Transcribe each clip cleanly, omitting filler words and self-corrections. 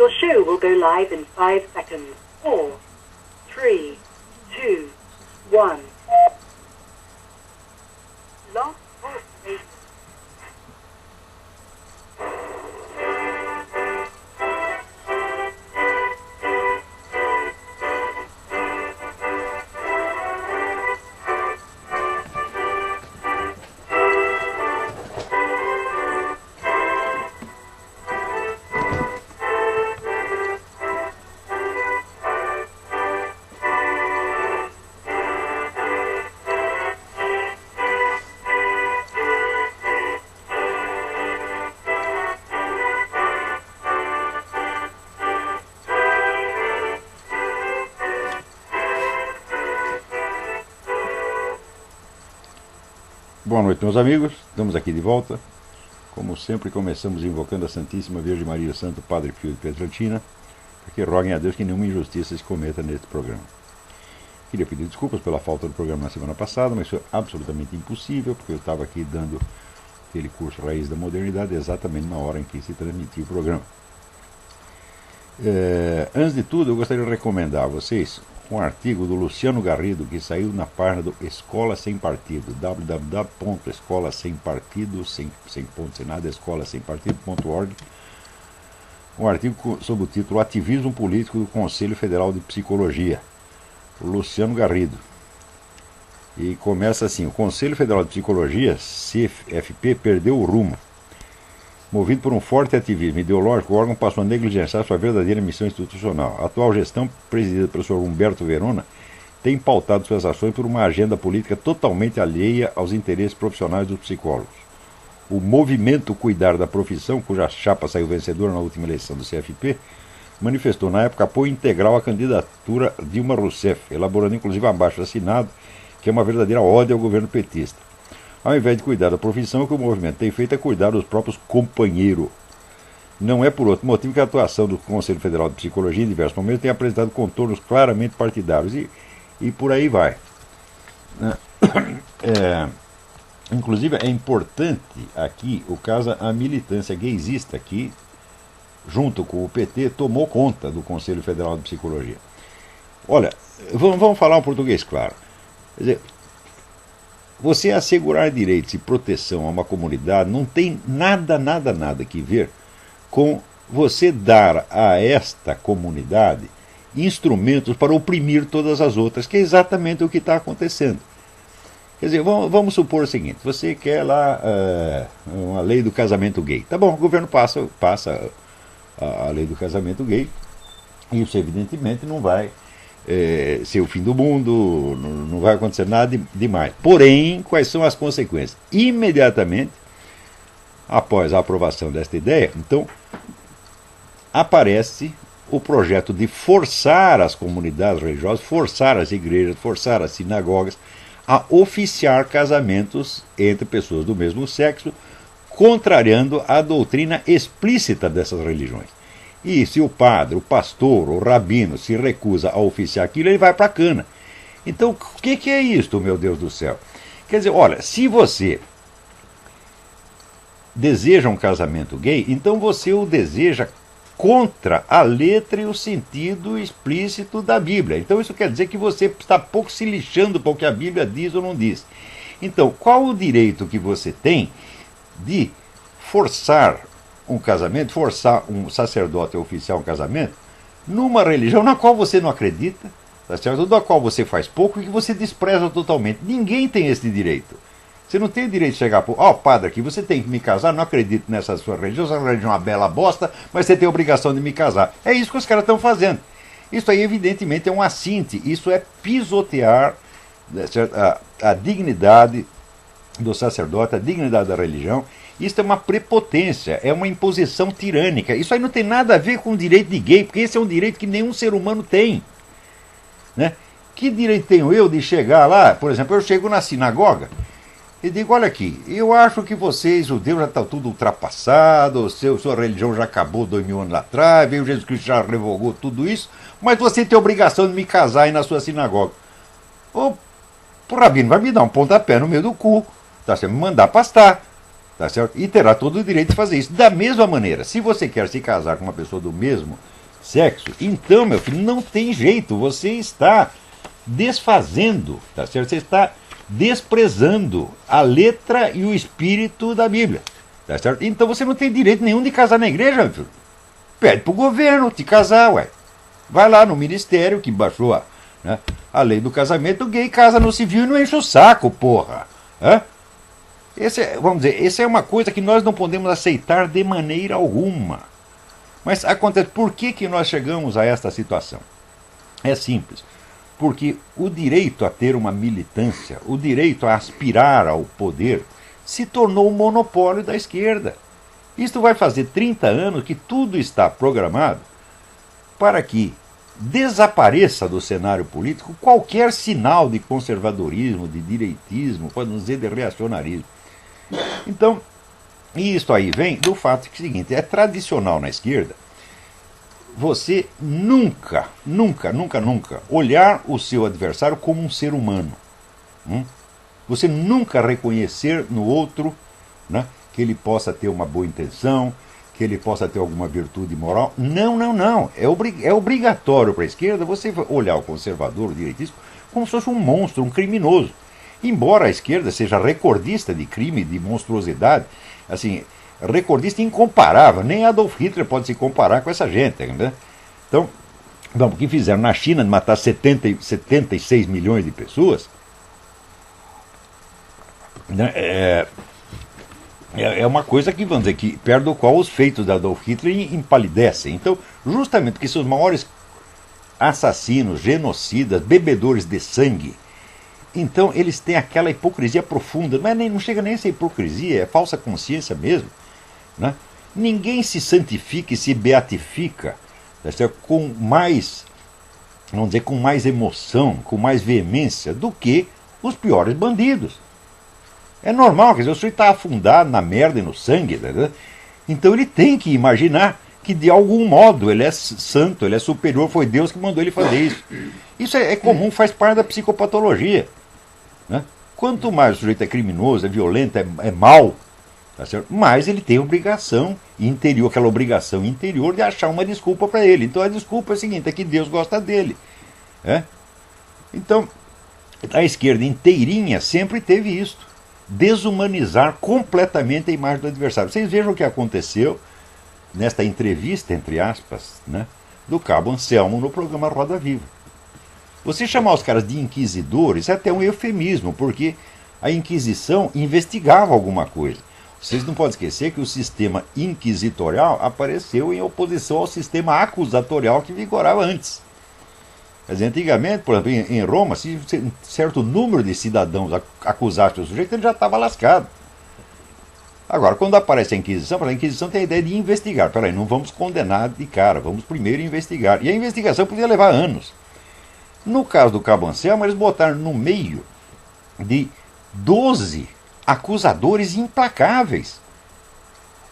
Your show will go live in 5 seconds. 4, 3, 2, 1. Lost voice radio. Boa noite, meus amigos. Estamos aqui de volta. Como sempre, começamos invocando a Santíssima Virgem Maria e o Santo Padre Pio de Pietrelcina, para que roguem a Deus que nenhuma injustiça se cometa neste programa. Queria pedir desculpas pela falta do programa na semana passada, mas foi absolutamente impossível, porque eu estava aqui dando aquele curso Raiz da Modernidade exatamente na hora em que se transmitia o programa. Antes de tudo, eu gostaria de recomendar a vocês um artigo do Luciano Garrido que saiu na página do Escola Sem Partido, www.escolasempartido, sem ponto, sem nada, escolasempartido.org, um artigo sob o título Ativismo Político do Conselho Federal de Psicologia, Luciano Garrido. E começa assim: o Conselho Federal de Psicologia, CFP, perdeu o rumo. Movido por um forte ativismo ideológico, o órgão passou a negligenciar sua verdadeira missão institucional. A atual gestão, presidida pelo Sr. Humberto Verona, tem pautado suas ações por uma agenda política totalmente alheia aos interesses profissionais dos psicólogos. O movimento Cuidar da Profissão, cuja chapa saiu vencedora na última eleição do CFP, manifestou na época apoio integral à candidatura Dilma Rousseff, elaborando inclusive abaixo-assinado, que é uma verdadeira ode ao governo petista. Ao invés de cuidar da profissão, o que o movimento tem feito é cuidar dos próprios companheiros. Não é por outro motivo que a atuação do Conselho Federal de Psicologia em diversos momentos tem apresentado contornos claramente partidários e por aí vai. Inclusive é importante aqui o caso a militância gaysista que, junto com o PT, tomou conta do Conselho Federal de Psicologia. Olha, vamos falar um português claro. Quer dizer, você assegurar direitos e proteção a uma comunidade não tem nada que ver com você dar a esta comunidade instrumentos para oprimir todas as outras, que é exatamente o que está acontecendo. Quer dizer, vamos supor o seguinte: você quer lá uma lei do casamento gay. Tá bom, o governo passa a lei do casamento gay, e isso evidentemente não vai ser o fim do mundo, não vai acontecer nada demais. Porém, quais são as consequências? Imediatamente após a aprovação desta ideia, então, aparece o projeto de forçar as comunidades religiosas, forçar as igrejas, forçar as sinagogas a oficiar casamentos entre pessoas do mesmo sexo, contrariando a doutrina explícita dessas religiões. E se o padre, o pastor, o rabino se recusa a oficiar aquilo, ele vai para a cana. Então, o que é isto, meu Deus do céu? Quer dizer, olha, se você deseja um casamento gay, então você o deseja contra a letra e o sentido explícito da Bíblia. Então isso quer dizer que você está pouco se lixando para o que a Bíblia diz ou não diz. Então, qual o direito que você tem de forçar um casamento, forçar um sacerdote a oficiar um casamento numa religião na qual você não acredita, tá certo? Da qual você faz pouco e que você despreza totalmente? Ninguém tem esse direito. Você não tem o direito de chegar para padre, aqui você tem que me casar, não acredito nessa sua religião é uma bela bosta, mas você tem a obrigação de me casar. É isso que os caras estão fazendo. Isso aí evidentemente é um assinte, isso é pisotear, certo? A dignidade do sacerdote, a dignidade da religião. Isso é uma prepotência, é uma imposição tirânica. Isso aí não tem nada a ver com o direito de gay, porque esse é um direito que nenhum ser humano tem. Né? Que direito tenho eu de chegar lá? Por exemplo, eu chego na sinagoga e digo: olha aqui, eu acho que vocês, judeus, já estão tudo ultrapassado, sua religião já acabou 2000 anos lá atrás, veio Jesus Cristo, já revogou tudo isso, mas você tem a obrigação de me casar aí na sua sinagoga. O rabino vai me dar um pontapé no meio do cu, tá certo? Me mandar pastar. Tá certo? E terá todo o direito de fazer isso. Da mesma maneira, se você quer se casar com uma pessoa do mesmo sexo, então, meu filho, não tem jeito, você está desfazendo, tá certo? Você está desprezando a letra e o espírito da Bíblia, tá certo? Então você não tem direito nenhum de casar na igreja, meu filho. Pede pro governo te casar, ué. Vai lá no ministério que baixou a lei do casamento gay, casa no civil e não enche o saco, porra. Vamos dizer, essa é uma coisa que nós não podemos aceitar de maneira alguma. Mas acontece, por que nós chegamos a esta situação? É simples. Porque o direito a ter uma militância, o direito a aspirar ao poder, se tornou um monopólio da esquerda. Isto vai fazer 30 anos que tudo está programado para que desapareça do cenário político qualquer sinal de conservadorismo, de direitismo, para não dizer de reacionarismo. Então, isso aí vem do fato que é o seguinte, é tradicional na esquerda você nunca olhar o seu adversário como um ser humano. Você nunca reconhecer no outro, né, que ele possa ter uma boa intenção, que ele possa ter alguma virtude moral. Não. É obrigatório para a esquerda você olhar o conservador, o direitista, como se fosse um monstro, um criminoso. Embora a esquerda seja recordista de crime, de monstruosidade, assim, recordista incomparável, nem Adolf Hitler pode se comparar com essa gente. Né? Então, o que fizeram na China de matar 76 milhões de pessoas, né, é uma coisa que, vamos dizer, que perto do qual os feitos de Adolf Hitler empalidecem. Então, justamente porque são os maiores assassinos, genocidas, bebedores de sangue, então eles têm aquela hipocrisia profunda, mas não chega nem a ser hipocrisia, é falsa consciência mesmo. Né? Ninguém se santifica e se beatifica, com mais, vamos dizer, com mais emoção, com mais veemência do que os piores bandidos. É normal, quer dizer, o sujeito está afundado na merda e no sangue, né? Então ele tem que imaginar que de algum modo ele é santo, ele é superior, foi Deus que mandou ele fazer isso. Isso é comum, faz parte da psicopatologia. Né? Quanto mais o sujeito é criminoso, é violento, é mau, tá certo? Mais ele tem obrigação interior, aquela obrigação interior de achar uma desculpa para ele. Então a desculpa é a seguinte, é que Deus gosta dele. Então, a esquerda inteirinha sempre teve isso. Desumanizar completamente a imagem do adversário. Vocês vejam o que aconteceu nesta entrevista, entre aspas, né, do Cabo Anselmo no programa Roda Viva. Você chamar os caras de inquisidores é até um eufemismo, porque a Inquisição investigava alguma coisa. Vocês não podem esquecer que o sistema inquisitorial apareceu em oposição ao sistema acusatorial que vigorava antes. Quer dizer, antigamente, por exemplo, em Roma, se um certo número de cidadãos acusasse o sujeito, ele já estava lascado. Agora, quando aparece a Inquisição tem a ideia de investigar. Peraí, não vamos condenar de cara, vamos primeiro investigar. E a investigação podia levar anos. No caso do Cabo Anselmo, eles botaram no meio de 12 acusadores implacáveis.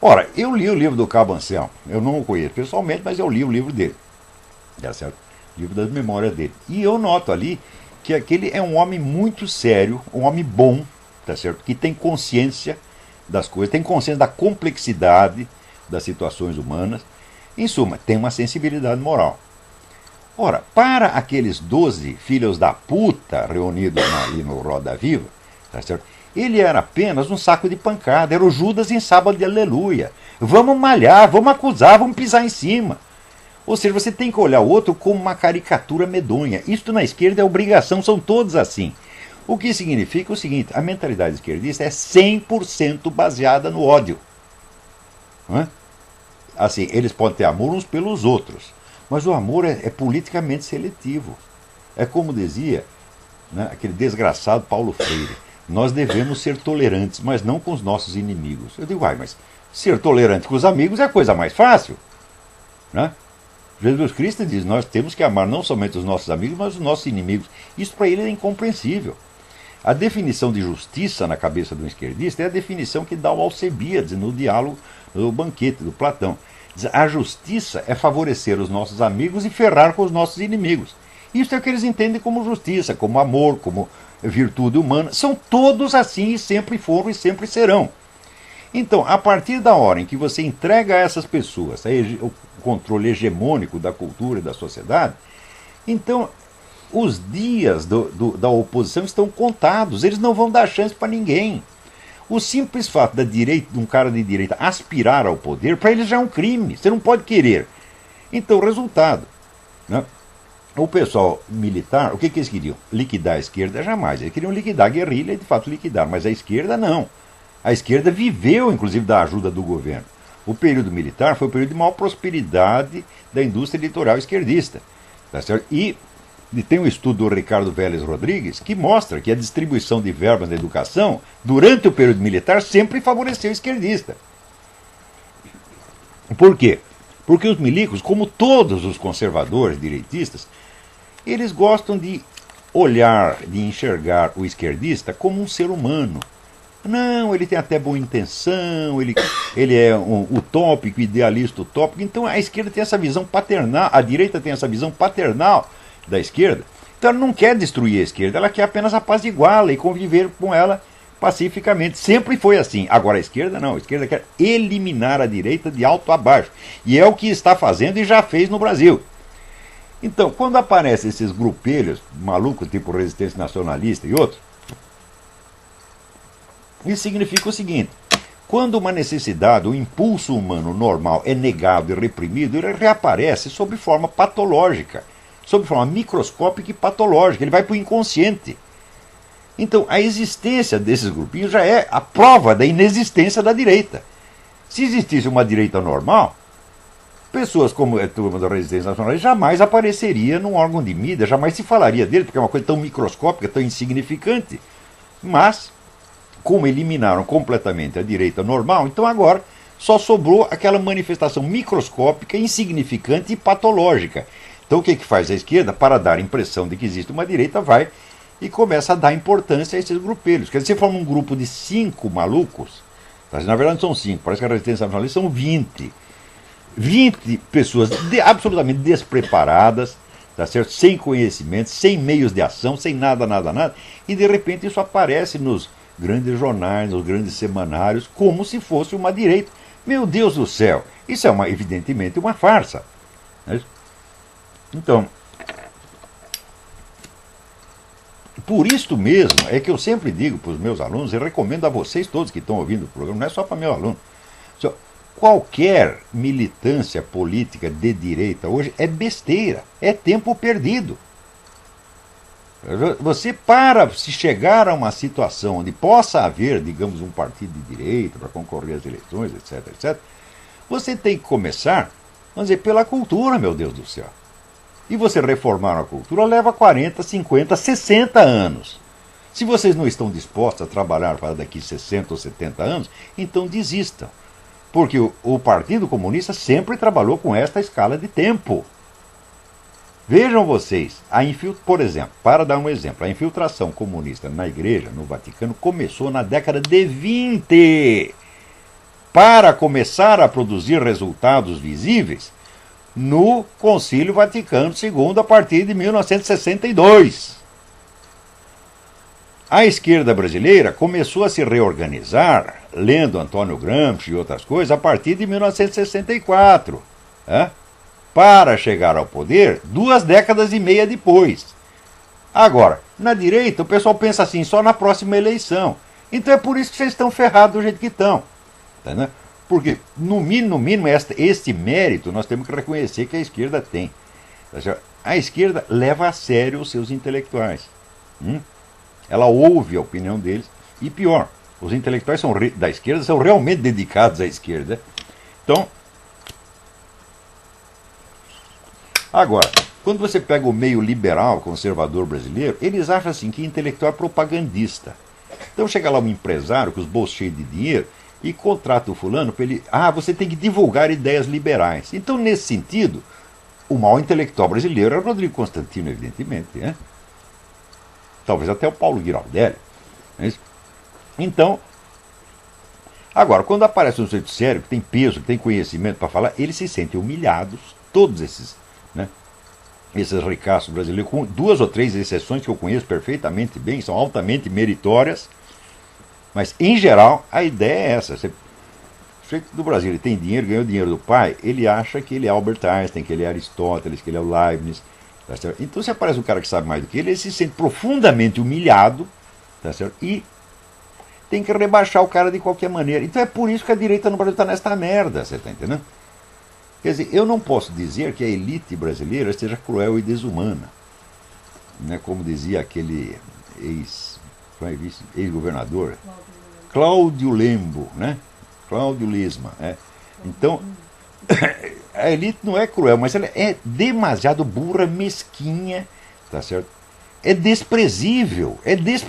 Ora, eu li o livro do Cabo Anselmo. Eu não o conheço pessoalmente, mas eu li o livro dele. Tá certo? Livro das memórias dele. E eu noto ali que aquele é um homem muito sério, um homem bom, tá certo? Que tem consciência das coisas, tem consciência da complexidade das situações humanas. Em suma, tem uma sensibilidade moral. Ora, para aqueles 12 filhos da puta reunidos ali no Roda Viva, tá certo? Ele era apenas um saco de pancada, era o Judas em sábado de aleluia. Vamos malhar, vamos acusar, vamos pisar em cima. Ou seja, você tem que olhar o outro como uma caricatura medonha. Isto na esquerda é obrigação, são todos assim. O que significa o seguinte, a mentalidade esquerdista é 100% baseada no ódio. Não é? Assim, eles podem ter amor uns pelos outros, mas o amor é politicamente seletivo. É como dizia, né, aquele desgraçado Paulo Freire, nós devemos ser tolerantes, mas não com os nossos inimigos. Eu digo, mas ser tolerante com os amigos é a coisa mais fácil. Né? Jesus Cristo diz, nós temos que amar não somente os nossos amigos, mas os nossos inimigos. Isso para ele é incompreensível. A definição de justiça na cabeça do esquerdista é a definição que dá o Alcebiades no diálogo, no banquete do Platão. Diz, a justiça é favorecer os nossos amigos e ferrar com os nossos inimigos. Isso é o que eles entendem como justiça, como amor, como virtude humana. São todos assim e sempre foram e sempre serão. Então, a partir da hora em que você entrega a essas pessoas o controle hegemônico da cultura e da sociedade, então os dias da oposição estão contados, eles não vão dar chance para ninguém. O simples fato de um cara de direita aspirar ao poder, para eles já é um crime, você não pode querer. Então, resultado, né? O pessoal militar, o que eles queriam? Liquidar a esquerda? Jamais. Eles queriam liquidar a guerrilha e, de fato, liquidar. Mas a esquerda, não. A esquerda viveu, inclusive, da ajuda do governo. O período militar foi o período de maior prosperidade da indústria editorial esquerdista. Tá certo? E tem um estudo do Ricardo Vélez Rodrigues que mostra que a distribuição de verbas na educação, durante o período militar, sempre favoreceu o esquerdista. Por quê? Porque os milicos, como todos os conservadores direitistas, eles gostam de olhar, de enxergar o esquerdista como um ser humano. Não, ele tem até boa intenção, ele é um utópico, idealista utópico. Então a esquerda tem essa visão paternal, a direita tem essa visão paternal da esquerda. Então ela não quer destruir a esquerda, ela quer apenas apaziguá-la e conviver com ela pacificamente. Sempre foi assim. Agora a esquerda não, a esquerda quer eliminar a direita de alto a baixo. E é o que está fazendo e já fez no Brasil. Então, quando aparecem esses grupelhos malucos, tipo Resistência Nacionalista e outros, isso significa o seguinte: quando uma necessidade, um impulso humano normal é negado e reprimido, ele reaparece sob forma patológica, sob forma microscópica e patológica, ele vai para o inconsciente. Então, a existência desses grupinhos já é a prova da inexistência da direita. Se existisse uma direita normal, pessoas como a turma da Resistência Nacional jamais apareceria num órgão de mídia, jamais se falaria dele, porque é uma coisa tão microscópica, tão insignificante. Mas, como eliminaram completamente a direita normal, então agora só sobrou aquela manifestação microscópica, insignificante e patológica. Então o que faz a esquerda? Para dar a impressão de que existe uma direita, vai e começa a dar importância a esses grupelhos. Quer dizer, você forma um grupo de 5 malucos, na verdade não são 5, parece que a Resistência Nacionalista são 20. 20 pessoas absolutamente despreparadas, tá certo? Sem conhecimento, sem meios de ação, sem nada, e de repente isso aparece nos grandes jornais, nos grandes semanários, como se fosse uma direita. Meu Deus do céu, isso é evidentemente uma farsa. Então, por isto mesmo é que eu sempre digo para os meus alunos, e recomendo a vocês todos que estão ouvindo o programa, não é só para meu aluno, qualquer militância política de direita hoje é besteira, é tempo perdido. Você, para se chegar a uma situação onde possa haver, digamos, um partido de direita para concorrer às eleições, etc., você tem que começar, vamos dizer, pela cultura, meu Deus do céu. E você reformar a cultura leva 40, 50, 60 anos. Se vocês não estão dispostos a trabalhar para daqui 60 ou 70 anos, então desistam. Porque o Partido Comunista sempre trabalhou com esta escala de tempo. Vejam vocês, por exemplo, para dar um exemplo, a infiltração comunista na igreja, no Vaticano, começou na década de 20. Para começar a produzir resultados visíveis no Concílio Vaticano II, a partir de 1962. A esquerda brasileira começou a se reorganizar, lendo Antônio Gramsci e outras coisas, a partir de 1964, para chegar ao poder 2 décadas e meia depois. Agora, na direita, o pessoal pensa assim, só na próxima eleição. Então é por isso que vocês estão ferrados do jeito que estão. Tá, porque, no mínimo, este mérito nós temos que reconhecer que a esquerda tem. A esquerda leva a sério os seus intelectuais. Ela ouve a opinião deles. E pior, os intelectuais da esquerda são realmente dedicados à esquerda. Então, agora, quando você pega o meio liberal, conservador brasileiro, eles acham assim que intelectual é propagandista. Então chega lá um empresário com os bolsos cheios de dinheiro e contrata o fulano para ele... você tem que divulgar ideias liberais. Então, nesse sentido, o maior intelectual brasileiro é o Rodrigo Constantino, evidentemente, talvez até o Paulo Giraldelli. Então, agora, quando aparece um sujeito sério, que tem peso, que tem conhecimento para falar, eles se sentem humilhados, todos esses ricaços brasileiros, com 2 ou 3 exceções que eu conheço perfeitamente bem, são altamente meritórias, mas, em geral, a ideia é essa. sujeito do Brasil, ele tem dinheiro, ganhou dinheiro do pai, ele acha que ele é Albert Einstein, que ele é Aristóteles, que ele é o Leibniz. Tá certo? Então, se aparece um cara que sabe mais do que ele se sente profundamente humilhado, tá certo? E tem que rebaixar o cara de qualquer maneira. Então é por isso que a direita no Brasil está nesta merda, você está entendendo? Quer dizer, eu não posso dizer que a elite brasileira esteja cruel e desumana, né? Como dizia aquele ex-governador, Cláudio Lembo, né? Cláudio Lesma. Né? Então, a elite não é cruel, mas ela é demasiado burra, mesquinha, tá certo? É desprezível,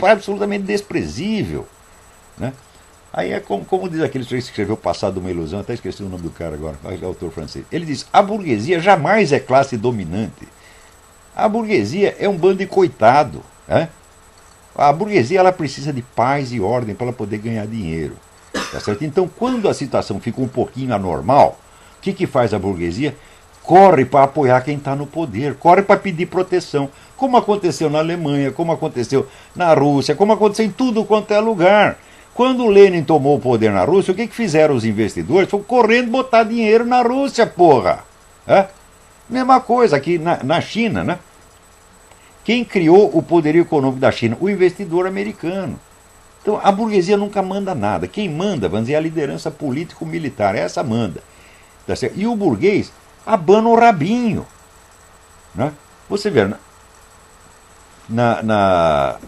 absolutamente desprezível. Né? Aí é como diz aquele sujeito que escreveu Passado uma Ilusão, até esqueci o nome do cara agora, é autor francês. Ele diz: a burguesia jamais é classe dominante. A burguesia é um bando de coitado. Né? A burguesia ela precisa de paz e ordem para ela poder ganhar dinheiro. Tá certo? Então, quando a situação fica um pouquinho anormal, o que faz a burguesia? Corre para apoiar quem está no poder, corre para pedir proteção, como aconteceu na Alemanha, como aconteceu na Rússia, como aconteceu em tudo quanto é lugar. Quando Lenin tomou o poder na Rússia, o que fizeram os investidores? Foram correndo botar dinheiro na Rússia, porra! É? Mesma coisa aqui na China, né? Quem criou o poderio econômico da China? O investidor americano. Então, a burguesia nunca manda nada. Quem manda, vamos dizer, é a liderança político-militar. Essa manda. Tá certo? E o burguês abana o rabinho. Né? Você vê, na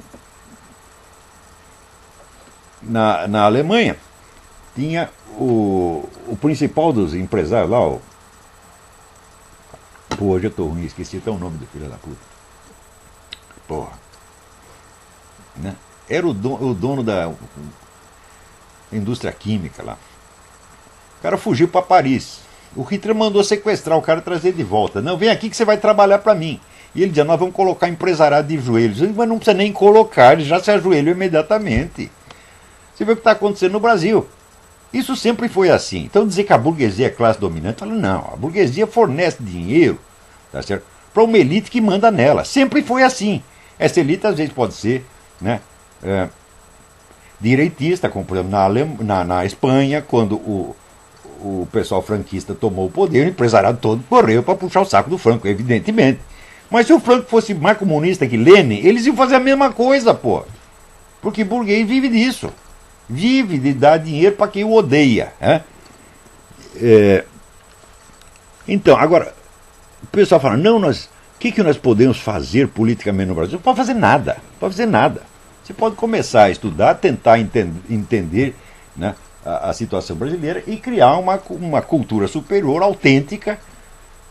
Alemanha, tinha o principal dos empresários lá, Pô, hoje eu tô ruim, esqueci até o nome do filho da puta. Porra. Né? Era o dono da indústria química lá. O cara fugiu para Paris. O Hitler mandou sequestrar o cara e trazer de volta. Não, vem aqui que você vai trabalhar para mim. E ele dizia: nós vamos colocar empresariado de joelhos. Mas não precisa nem colocar, ele já se ajoelhou imediatamente. Você vê o que está acontecendo no Brasil. Isso sempre foi assim. Então dizer que a burguesia é classe dominante, fala, não, a burguesia fornece dinheiro, tá certo, para uma elite que manda nela. Sempre foi assim. Essa elite às vezes pode ser, né, direitista, como por exemplo na Espanha, quando o pessoal franquista tomou o poder, o empresariado todo correu para puxar o saco do Franco, evidentemente. Mas se o Franco fosse mais comunista que Lenin, eles iam fazer a mesma coisa, pô. Porque burguês vive disso. Vive de dar dinheiro para quem o odeia. Né? Então, agora, o pessoal fala, não, o que nós podemos fazer politicamente no Brasil? Não pode fazer nada. Não pode fazer nada. Você pode começar a estudar, tentar entender, né, a situação brasileira e criar uma cultura superior, autêntica,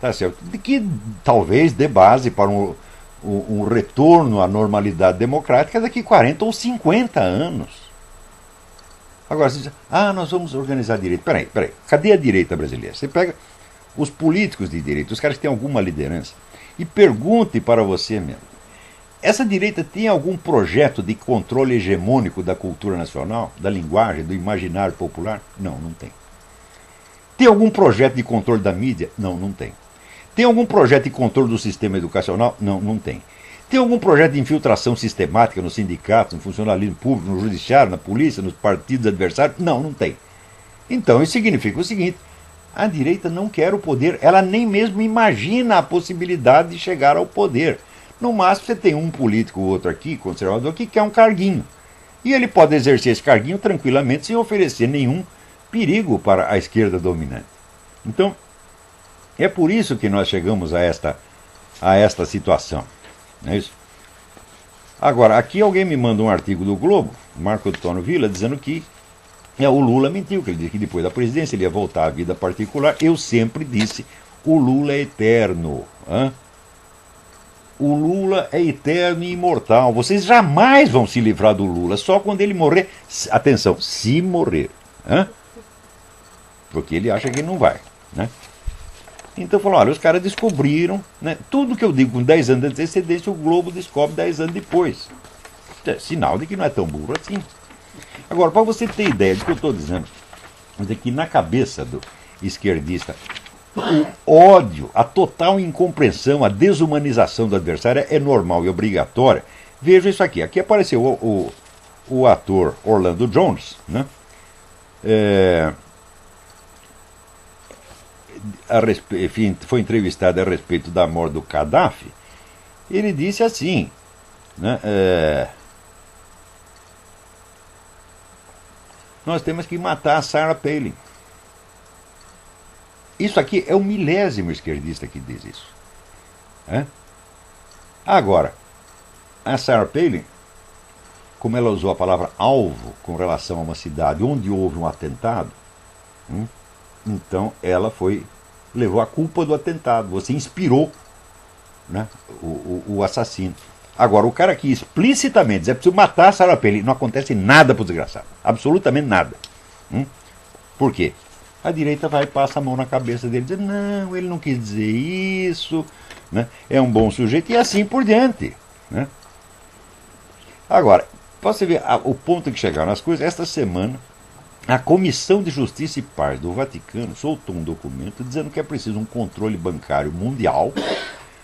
tá certo? Que talvez dê base para um retorno à normalidade democrática daqui 40 ou 50 anos. Agora, você diz, nós vamos organizar direito. Peraí, cadê a direita brasileira? Você pega os políticos de direita, os caras que têm alguma liderança, e pergunte para você mesmo, essa direita tem algum projeto de controle hegemônico da cultura nacional, da linguagem, do imaginário popular? Não, não tem. Tem algum projeto de controle da mídia? Não, não tem. Tem algum projeto de controle do sistema educacional? Não, não tem. Tem algum projeto de infiltração sistemática nos sindicatos, no funcionalismo público, no judiciário, na polícia, nos partidos adversários? Não, não tem. Então, isso significa o seguinte, a direita não quer o poder, ela nem mesmo imagina a possibilidade de chegar ao poder. No máximo, você tem um político ou outro aqui, conservador, que quer um carguinho. E ele pode exercer esse carguinho tranquilamente, sem oferecer nenhum perigo para a esquerda dominante. Então, é por isso que nós chegamos a esta situação. Não é isso? Agora, aqui alguém me manda um artigo do Globo, Marco Antônio Villa, dizendo que o Lula mentiu, que ele disse que depois da presidência ele ia voltar à vida particular. Eu sempre disse, o Lula é eterno. O Lula é eterno e imortal. Vocês jamais vão se livrar do Lula, só quando ele morrer. Atenção, se morrer. Porque ele acha que não vai. Né? Então falou, olha, os caras descobriram, né, tudo que eu digo com 10 anos de antecedência, o Globo descobre 10 anos depois. É sinal de que não é tão burro assim. Agora, para você ter ideia do que eu estou dizendo, vamos dizer que na cabeça do esquerdista, o ódio, a total incompreensão, a desumanização do adversário é normal e obrigatória. Veja isso aqui. Aqui apareceu o ator Orlando Jones, né? enfim, foi entrevistado a respeito da morte do Gaddafi, ele disse assim, né, nós temos que matar a Sarah Palin. Isso aqui é o milésimo esquerdista que diz isso. Agora, a Sarah Palin, como ela usou a palavra alvo com relação a uma cidade onde houve um atentado, então ela levou a culpa do atentado. Você inspirou, né, o assassino. Agora, o cara que explicitamente diz é preciso matar a Sarah Palin, não acontece nada para o desgraçado. Absolutamente nada. Por quê? A direita vai e passa a mão na cabeça dele, diz, não, ele não quis dizer isso, né, é um bom sujeito, e assim por diante. Né? Agora, para você ver o ponto em que chegaram as coisas, esta semana a Comissão de Justiça e Paz do Vaticano soltou um documento dizendo que é preciso um controle bancário mundial,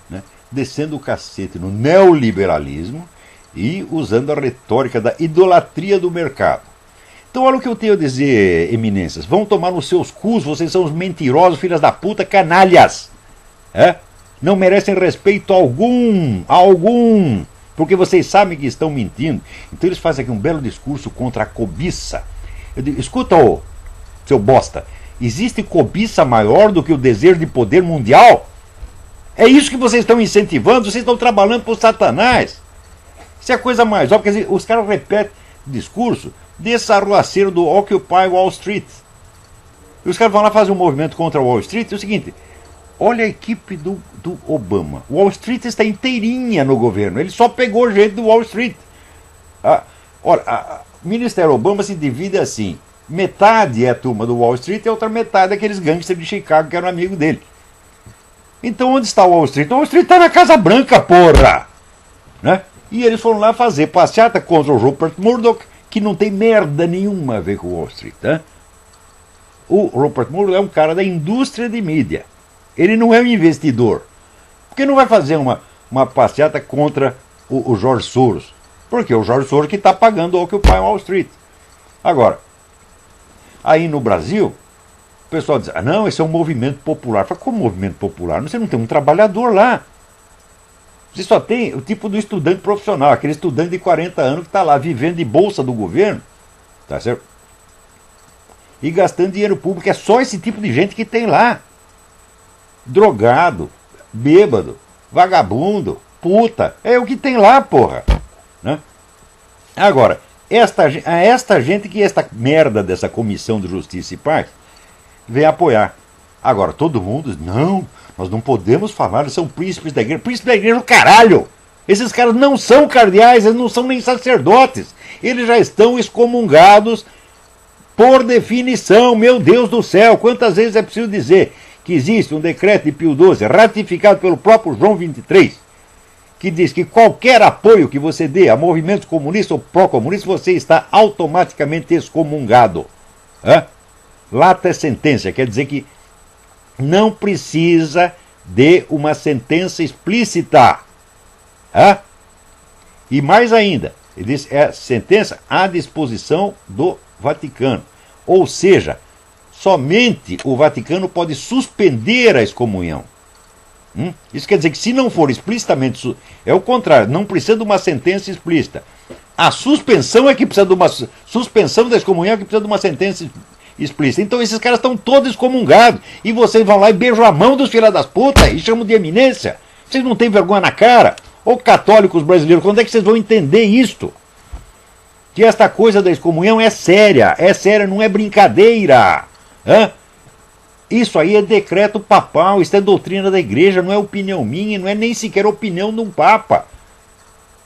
né, descendo o cacete no neoliberalismo e usando a retórica da idolatria do mercado. Então olha o que eu tenho a dizer, eminências. Vão tomar nos seus cus, vocês são os mentirosos, filhas da puta, canalhas. Não merecem respeito algum, porque vocês sabem que estão mentindo. Então eles fazem aqui um belo discurso contra a cobiça. Eu digo, escuta, ô, seu bosta, existe cobiça maior do que o desejo de poder mundial? É isso que vocês estão incentivando, vocês estão trabalhando para o Satanás. Isso é a coisa mais óbvia. Quer dizer, os caras repetem o discurso desse arruaceiro do Occupy Wall Street. E os caras vão lá fazer um movimento contra Wall Street. É o seguinte, olha a equipe do Obama. Wall Street está inteirinha no governo. Ele só pegou gente do Wall Street. Olha, o Ministério Obama se divide assim. Metade é a turma do Wall Street e a outra metade é aqueles gangsters de Chicago que eram amigos dele. Então onde está o Wall Street? O Wall Street está na Casa Branca, porra! Né? E eles foram lá fazer passeata contra o Rupert Murdoch, que não tem merda nenhuma a ver com o Wall Street. Né? O Rupert Murdoch é um cara da indústria de mídia. Ele não é um investidor. Por que não vai fazer uma passeata contra o George Soros? Porque é o George Soros que está pagando o Occupy Wall Street. Agora, aí no Brasil, o pessoal diz, não, esse é um movimento popular. Fala, como movimento popular? Você não tem um trabalhador lá. Você só tem o tipo do estudante profissional, aquele estudante de 40 anos que está lá vivendo de bolsa do governo, tá certo? E gastando dinheiro público. É só esse tipo de gente que tem lá. Drogado, bêbado, vagabundo, puta. É o que tem lá, porra. Né? Agora, esta gente que esta merda dessa Comissão de Justiça e Paz vem apoiar. Agora, todo mundo diz, não, nós não podemos falar, eles são príncipes da igreja. Príncipes da igreja, caralho! Esses caras não são cardeais, eles não são nem sacerdotes. Eles já estão excomungados por definição, meu Deus do céu. Quantas vezes é preciso dizer que existe um decreto de Pio XII, ratificado pelo próprio João XXIII, que diz que qualquer apoio que você dê a movimentos comunistas ou pró-comunistas, você está automaticamente excomungado. Lata é sentença, quer dizer que não precisa de uma sentença explícita. E mais ainda, ele diz, é sentença à disposição do Vaticano. Ou seja, somente o Vaticano pode suspender a excomunhão. Isso quer dizer que se não for explicitamente... É o contrário, não precisa de uma sentença explícita. A suspensão é que precisa de uma... Suspensão da excomunhão é que precisa de uma sentença explícita. Então esses caras estão todos excomungados. E vocês vão lá e beijam a mão dos filhos das putas e chamam de eminência. Vocês não têm vergonha na cara? Ô católicos brasileiros, quando é que vocês vão entender isto? Que esta coisa da excomunhão é séria, não é brincadeira. Isso aí é decreto papal, isso é doutrina da igreja, não é opinião minha, não é nem sequer opinião de um papa.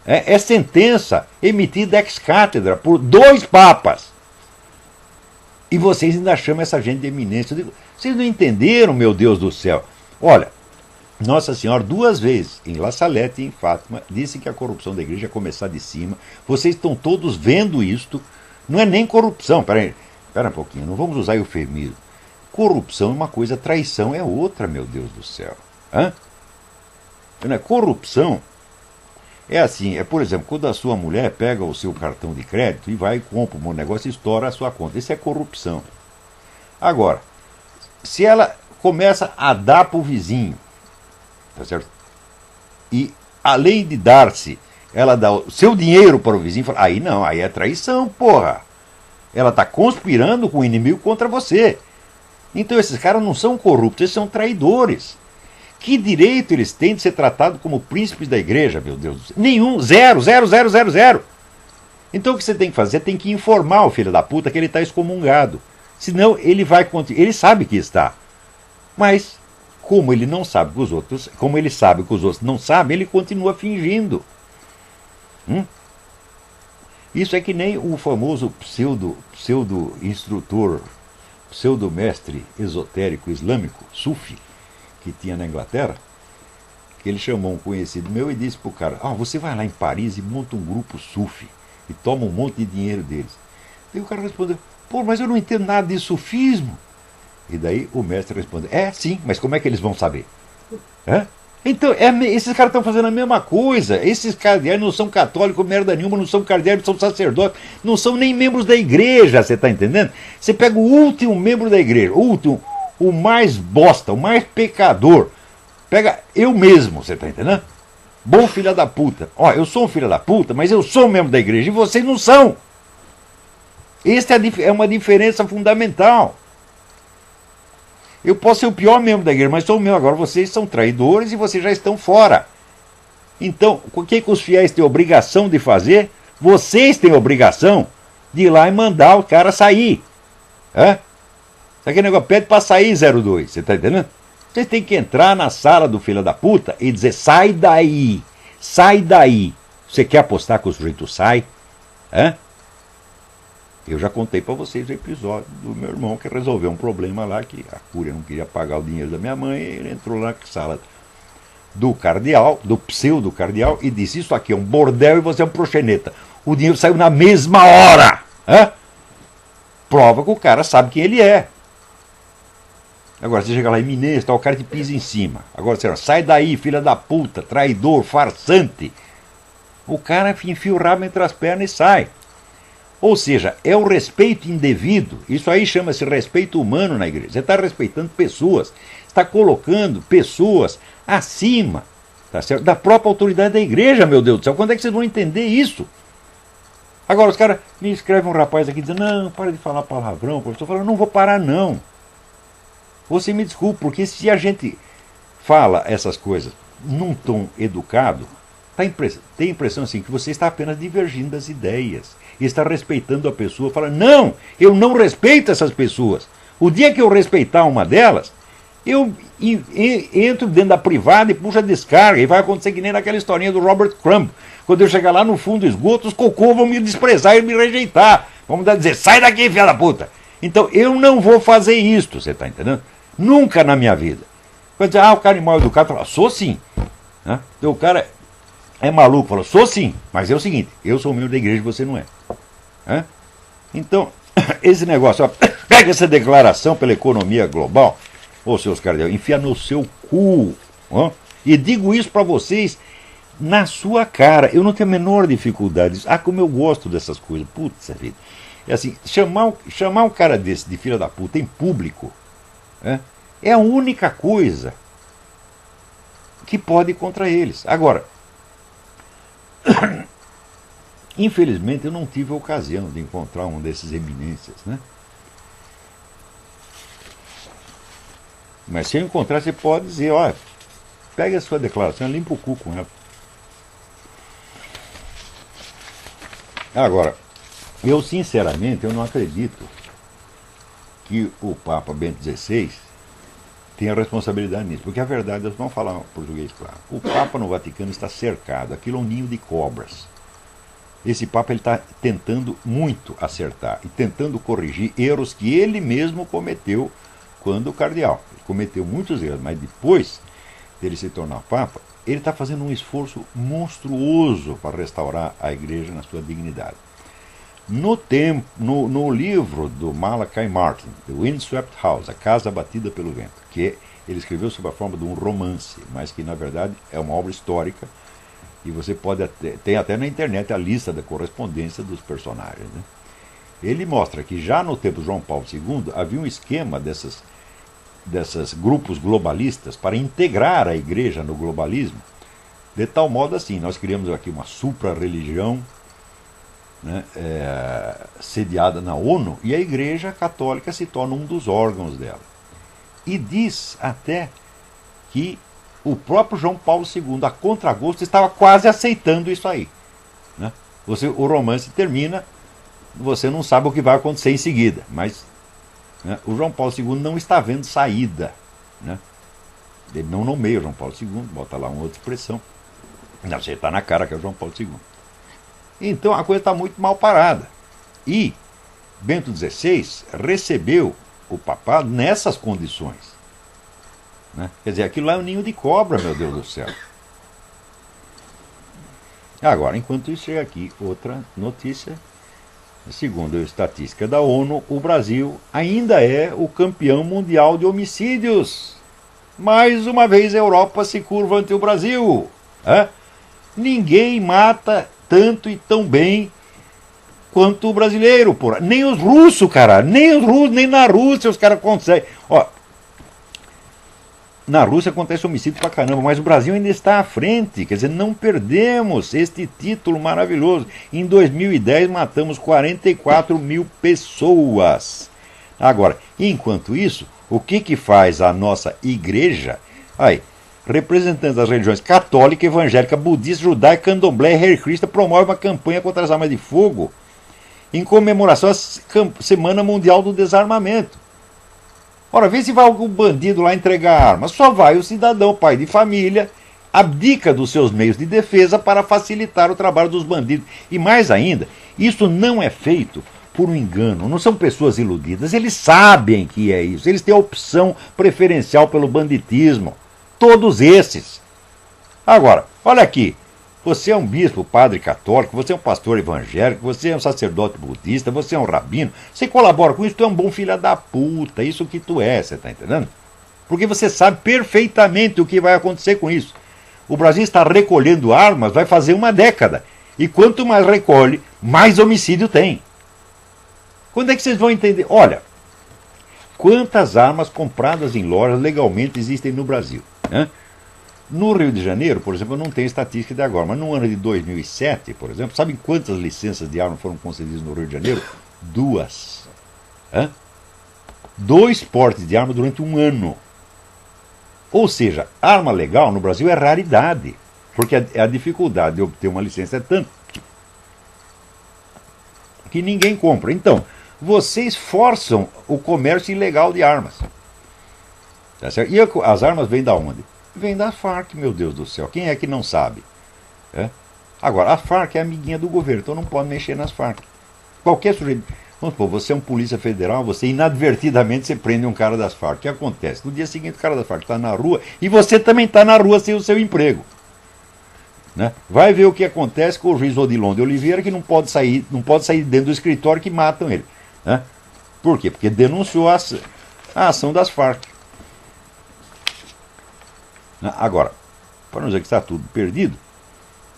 É sentença emitida ex cátedra por 2 papas. E vocês ainda chamam essa gente de eminência. Eu digo, vocês não entenderam, meu Deus do céu. Olha, Nossa Senhora 2 vezes, em La Salette e em Fátima, disse que a corrupção da igreja ia começar de cima. Vocês estão todos vendo isto. Não é nem corrupção. Espera um pouquinho, não vamos usar eufemismo. Corrupção é uma coisa, traição é outra, meu Deus do céu. Corrupção é assim, por exemplo, quando a sua mulher pega o seu cartão de crédito e vai e compra um negócio e estoura a sua conta. Isso é corrupção. Agora, se ela começa a dar para o vizinho, tá certo? E além de dar-se, ela dá o seu dinheiro para o vizinho, fala, aí não, aí é traição, porra. Ela está conspirando com o inimigo contra você. Então esses caras não são corruptos, eles são traidores. Que direito eles têm de ser tratados como príncipes da igreja, meu Deus do céu? Nenhum, zero, zero, zero, zero, zero. Então o que você tem que fazer? Tem que informar o filho da puta que ele está excomungado. Senão ele vai continuar. Ele sabe que está. Mas, como ele não sabe que os outros, como ele sabe que os outros não sabem, ele continua fingindo. Isso é que nem o famoso pseudo-instrutor, pseudo-mestre esotérico islâmico, Sufi, que tinha na Inglaterra, que ele chamou um conhecido meu e disse pro cara, você vai lá em Paris e monta um grupo Sufi e toma um monte de dinheiro deles. Daí o cara respondeu, pô, mas eu não entendo nada de sufismo. E daí o mestre respondeu, sim, mas como é que eles vão saber? Então, esses caras estão fazendo a mesma coisa. Esses cardeais não são católicos, merda nenhuma, não são cardeais, não são sacerdotes, não são nem membros da igreja, você está entendendo? Você pega o último membro da igreja, o último, o mais bosta, o mais pecador. Pega eu mesmo, você está entendendo? Bom filho da puta. Eu sou um filho da puta, mas eu sou um membro da igreja e vocês não são. Esta é uma diferença fundamental. Eu posso ser o pior membro da igreja, mas sou o meu. Agora vocês são traidores e vocês já estão fora. Então, o que os fiéis têm obrigação de fazer? Vocês têm obrigação de ir lá e mandar o cara sair. Sabe aquele negócio? Pede para sair 02, você está entendendo? Vocês têm que entrar na sala do filho da puta e dizer, sai daí, sai daí. Você quer apostar que o sujeito sai? Eu já contei para vocês o episódio do meu irmão que resolveu um problema lá, que a Cúria não queria pagar o dinheiro da minha mãe, e ele entrou lá na sala do cardeal, do pseudo-cardeal, e disse, isso aqui é um bordel e você é um proxeneta. O dinheiro saiu na mesma hora. Prova que o cara sabe quem ele é. Agora você chega lá, eminência, o cara te pisa em cima. Agora você sai daí, filha da puta, traidor, farsante. O cara enfia o rabo entre as pernas e sai. Ou seja, é o respeito indevido. Isso aí chama-se respeito humano na igreja. Você está respeitando pessoas. Está colocando pessoas acima, tá certo, da própria autoridade da igreja, meu Deus do céu. Quando é que vocês vão entender isso? Agora os caras me escrevem um rapaz aqui dizendo, não, para de falar palavrão. Eu estou falando, não vou parar não. Você me desculpe, porque se a gente fala essas coisas num tom educado, tem a impressão assim que você está apenas divergindo das ideias. E está respeitando a pessoa, fala, não, eu não respeito essas pessoas. O dia que eu respeitar uma delas, eu entro dentro da privada e puxo a descarga, e vai acontecer que nem naquela historinha do Robert Crumb. Quando eu chegar lá no fundo do esgoto, os cocô vão me desprezar e me rejeitar. Vão dizer, sai daqui, filha da puta. Então eu não vou fazer isso, você está entendendo? Nunca na minha vida. Quando dizer, o cara é mal educado, fala, sou sim. Então o cara é maluco, falou, sou sim, mas é o seguinte, eu sou membro da igreja e você não é. Então, esse negócio, pega essa declaração pela economia global, seus cardeais, enfia no seu cu. E digo isso para vocês na sua cara. Eu não tenho a menor dificuldade. Como eu gosto dessas coisas. Putz, vida. É assim, chamar um cara desse de filha da puta em público é a única coisa que pode ir contra eles. Agora, infelizmente eu não tive a ocasião de encontrar um desses eminências, Mas se eu encontrar, você pode dizer, pega a sua declaração e limpa o cu com ela. Agora, eu sinceramente, eu não acredito que o Papa Bento XVI tenha responsabilidade nisso, porque a verdade, eles vão falar português claro, o Papa no Vaticano está cercado, aquilo é um ninho de cobras. Esse Papa está tentando muito acertar e tentando corrigir erros que ele mesmo cometeu quando cardeal. Ele cometeu muitos erros, mas depois dele se tornar Papa, ele está fazendo um esforço monstruoso para restaurar a igreja na sua dignidade. No livro do Malachi Martin, The Windswept House, A Casa Batida pelo Vento, que ele escreveu sob a forma de um romance, mas que na verdade é uma obra histórica, e você tem até na internet a lista da correspondência dos personagens. Ele mostra que já no tempo de João Paulo II havia um esquema dessas desses grupos globalistas para integrar a igreja no globalismo, de tal modo assim, nós criamos aqui uma supra-religião, né, sediada na ONU, e a Igreja Católica se torna um dos órgãos dela. E diz até que o próprio João Paulo II, a contragosto, estava quase aceitando isso aí. Né? O romance termina, você não sabe o que vai acontecer em seguida, mas, né, o João Paulo II não está vendo saída. Né? Ele não nomeia o João Paulo II, bota lá uma outra expressão. Não, você está na cara que é o João Paulo II. Então a coisa está muito mal parada. E Bento XVI recebeu o papado nessas condições. Né? Quer dizer, aquilo lá é um ninho de cobra, meu Deus do céu. Agora, enquanto isso, chega aqui outra notícia. Segundo a estatística da ONU, o Brasil ainda é o campeão mundial de homicídios. Mais uma vez a Europa se curva ante o Brasil. Ninguém mata tanto e tão bem quanto o brasileiro, porra. Nem os russos, cara. Nem os russos, nem na Rússia os caras conseguem. Ó, na Rússia acontece homicídio pra caramba, mas o Brasil ainda está à frente. Quer dizer, não perdemos este título maravilhoso. Em 2010 matamos 44 mil pessoas. Agora, enquanto isso, o que faz a nossa igreja? Aí, representantes das religiões católica, evangélica, budista, judaica, candomblé e Hare Krishna promove uma campanha contra as armas de fogo em comemoração à Semana Mundial do Desarmamento. Ora, vê se vai algum bandido lá entregar armas. Só vai o cidadão, pai de família, abdica dos seus meios de defesa para facilitar o trabalho dos bandidos. E mais ainda, isso não é feito por um engano, não são pessoas iludidas, eles sabem que é isso, eles têm a opção preferencial pelo banditismo. Todos esses. Agora, olha aqui. Você é um bispo, padre católico, você é um pastor evangélico, você é um sacerdote budista, você é um rabino. Você colabora com isso, tu é um bom filho da puta. Isso que tu é, você tá entendendo? Porque você sabe perfeitamente o que vai acontecer com isso. O Brasil está recolhendo armas, vai fazer uma década. E quanto mais recolhe, mais homicídio tem. Quando é que vocês vão entender? Olha, quantas armas compradas em lojas legalmente existem no Brasil? Né? No Rio de Janeiro, por exemplo, eu não tenho estatística de agora, mas no ano de 2007, por exemplo, sabem quantas licenças de arma foram concedidas no Rio de Janeiro? 2. 2 portes de arma durante um ano. Ou seja, arma legal no Brasil é raridade, porque a dificuldade de obter uma licença é tanto que ninguém compra. Então, vocês forçam o comércio ilegal de armas. Tá certo? E as armas vêm da onde? Vem da Farc, meu Deus do céu. Quem é que não sabe? Agora, a Farc é amiguinha do governo, então não pode mexer nas Farc. Qualquer sujeito. Vamos supor, você é um polícia federal, você inadvertidamente você prende um cara das Farc. O que acontece? No dia seguinte o cara das Farc está na rua e você também está na rua sem o seu emprego. Né? Vai ver o que acontece com o juiz Odilon de Oliveira, que não pode sair dentro do escritório, que matam ele. Né? Por quê? Porque denunciou a ação das Farc. Agora, para não dizer que está tudo perdido,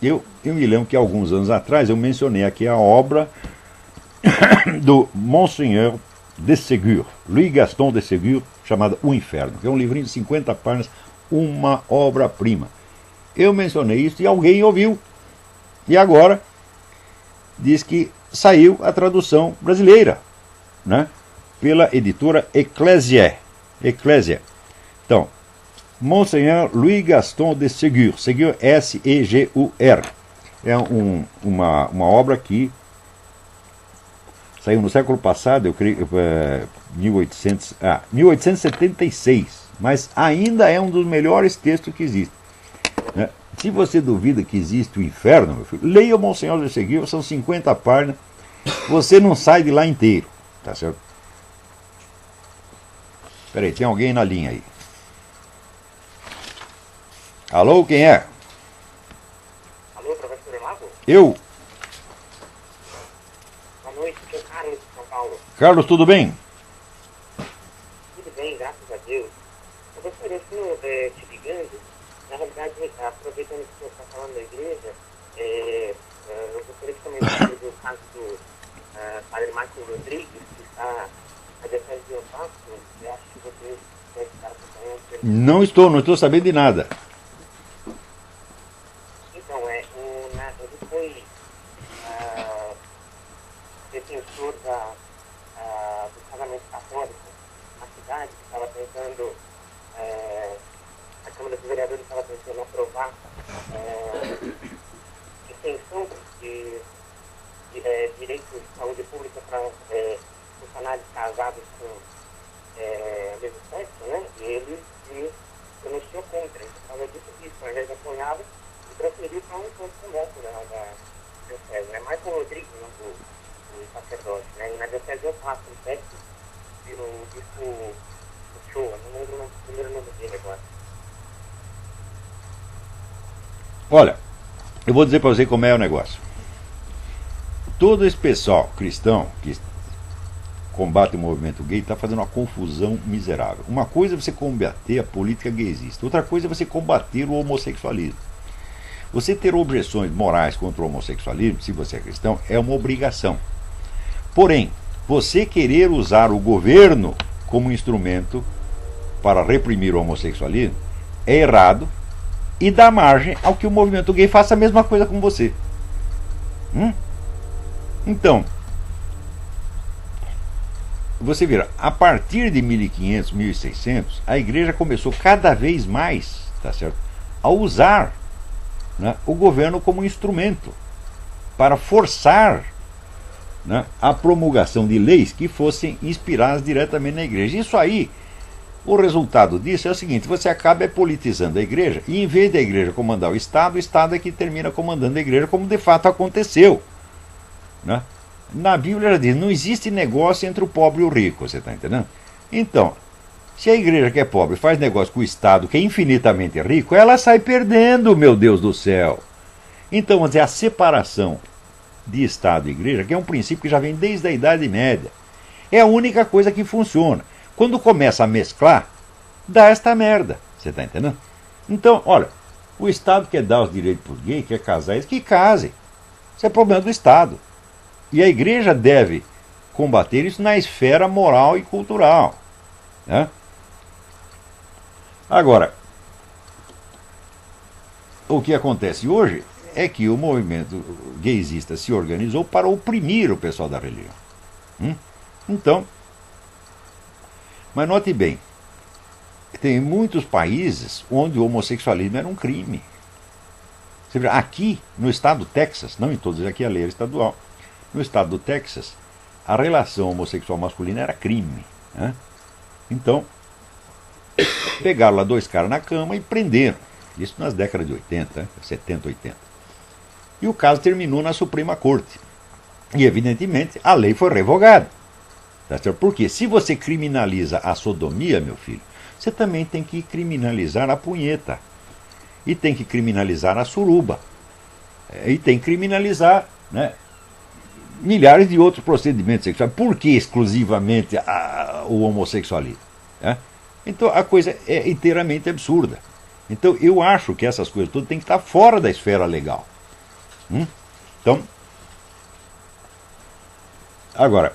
eu me lembro que alguns anos atrás eu mencionei aqui a obra do Monseigneur de Ségur, Louis Gaston de Ségur, chamada O Inferno, que é um livrinho de 50 páginas, uma obra-prima. Eu mencionei isso e alguém ouviu. E agora diz que saiu a tradução brasileira, né, pela editora Ecclesia. Então, Monseigneur Louis Gaston de Ségur, Ségur S-E-G-U-R. É uma obra que saiu no século passado, eu creio, 1876, mas ainda é um dos melhores textos que existe. Né? Se você duvida que existe o inferno, meu filho, leia o Monseigneur de Ségur, são 50 páginas, você não sai de lá inteiro, tá certo? Peraí, tem alguém na linha aí. Alô, quem é? Alô, professor Lago? Eu. Boa noite, sou Carlos de São Paulo. Carlos, tudo bem? Tudo bem, graças a Deus. Professor, eu estou te ligando, na realidade, aproveitando que o senhor está falando da igreja, eu gostaria de comentar sobre o caso do padre Marco Rodrigues, que está a diocese de Osasco, eu acho que você deve estar acompanhando. Não estou sabendo de nada. Então, ele foi defensor do casamento católico na cidade, que estava tentando, a Câmara dos Vereadores estava tentando aprovar extensão de direito de saúde pública para funcionários casados com mesmo sexo, né? E ele se pronunciou contra. Ele falou disso, ao invés de apoiá-lo, e transferiu para um ponto remoto da diocese, né? Michael Rodrigues, né, do sacerdote, né? E na diocese eu faço um texto, o disco show, não lembro o primeiro nome dele agora. Olha, eu vou dizer para você como é o negócio. Todo esse pessoal cristão que combate o movimento gay está fazendo uma confusão miserável. Uma coisa é você combater a política gaysista, outra coisa é você combater o homossexualismo. Você ter objeções morais contra o homossexualismo, se você é cristão, é uma obrigação. Porém, você querer usar o governo como instrumento para reprimir o homossexualismo é errado e dá margem ao que o movimento gay faça a mesma coisa com você. Então, você vira, a partir de 1500, 1600, a igreja começou cada vez mais, tá certo, a usar, né, o governo como instrumento para forçar, né, a promulgação de leis que fossem inspiradas diretamente na igreja. Isso aí, o resultado disso é o seguinte: você acaba politizando a igreja, e em vez da igreja comandar o Estado é que termina comandando a igreja, como de fato aconteceu, né? Na Bíblia já diz, não existe negócio entre o pobre e o rico, você está entendendo? Então, se a igreja que é pobre faz negócio com o Estado que é infinitamente rico, ela sai perdendo, meu Deus do céu. Então, vamos dizer, a separação de Estado e igreja, que é um princípio que já vem desde a Idade Média, é a única coisa que funciona. Quando começa a mesclar, dá esta merda, você está entendendo? Então, olha, o Estado quer dar os direitos para os gays, quer casar eles, que casem. Isso é problema do Estado. E a igreja deve combater isso na esfera moral e cultural, né? Agora, o que acontece hoje é que o movimento gaysista se organizou para oprimir o pessoal da religião. Então, mas note bem, tem muitos países onde o homossexualismo era um crime. Você vê, aqui no estado do Texas, não em todos, aqui a lei era estadual, no estado do Texas, a relação homossexual masculina era crime, né? Então, pegaram lá dois caras na cama e prenderam. Isso nas décadas de 80, 70, 80. E o caso terminou na Suprema Corte. E, evidentemente, a lei foi revogada. Tá certo? Porque se você criminaliza a sodomia, meu filho, você também tem que criminalizar a punheta. E tem que criminalizar a suruba. E tem que criminalizar, né, milhares de outros procedimentos sexuais. Por que exclusivamente o homossexualismo? Né? Então a coisa é inteiramente absurda. Então eu acho que essas coisas todas têm que estar fora da esfera legal. Então, agora,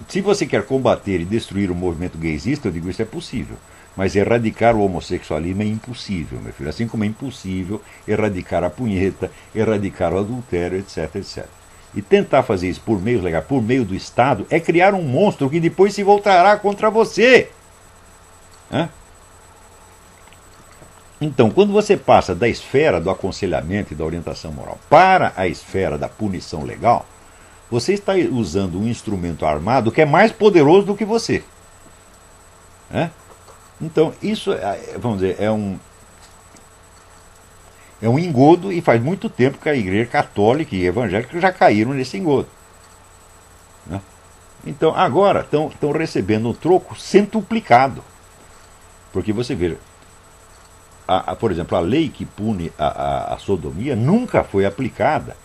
se você quer combater e destruir o movimento gaysista, eu digo isso é possível. Mas erradicar o homossexualismo é impossível, meu filho. Assim como é impossível erradicar a punheta, erradicar o adultério, etc, etc. E tentar fazer isso por meios legais, por meio do Estado, é criar um monstro que depois se voltará contra você. Então, quando você passa da esfera do aconselhamento e da orientação moral para a esfera da punição legal, você está usando um instrumento armado que é mais poderoso do que você. Então, isso, vamos dizer, é um engodo, e faz muito tempo que a igreja católica e evangélica já caíram nesse engodo. Então, agora estão recebendo um troco centuplicado. Porque você veja, por exemplo, a lei que pune a sodomia nunca foi aplicada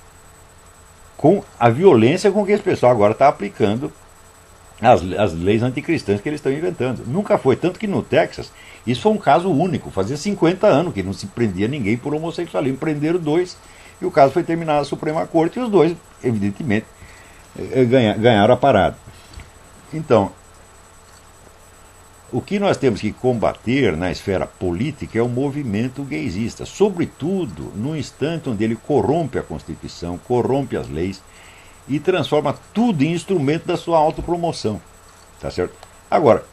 com a violência com que esse pessoal agora está aplicando as leis anticristãs que eles estão inventando. Nunca foi. Tanto que no Texas, isso foi um caso único. Fazia 50 anos que não se prendia ninguém por homossexualismo. Prenderam dois e o caso foi terminado na Suprema Corte e os dois, evidentemente, ganharam a parada. Então, o que nós temos que combater na esfera política é o movimento gaysista, sobretudo no instante onde ele corrompe a Constituição, corrompe as leis e transforma tudo em instrumento da sua autopromoção. Tá certo? Agora,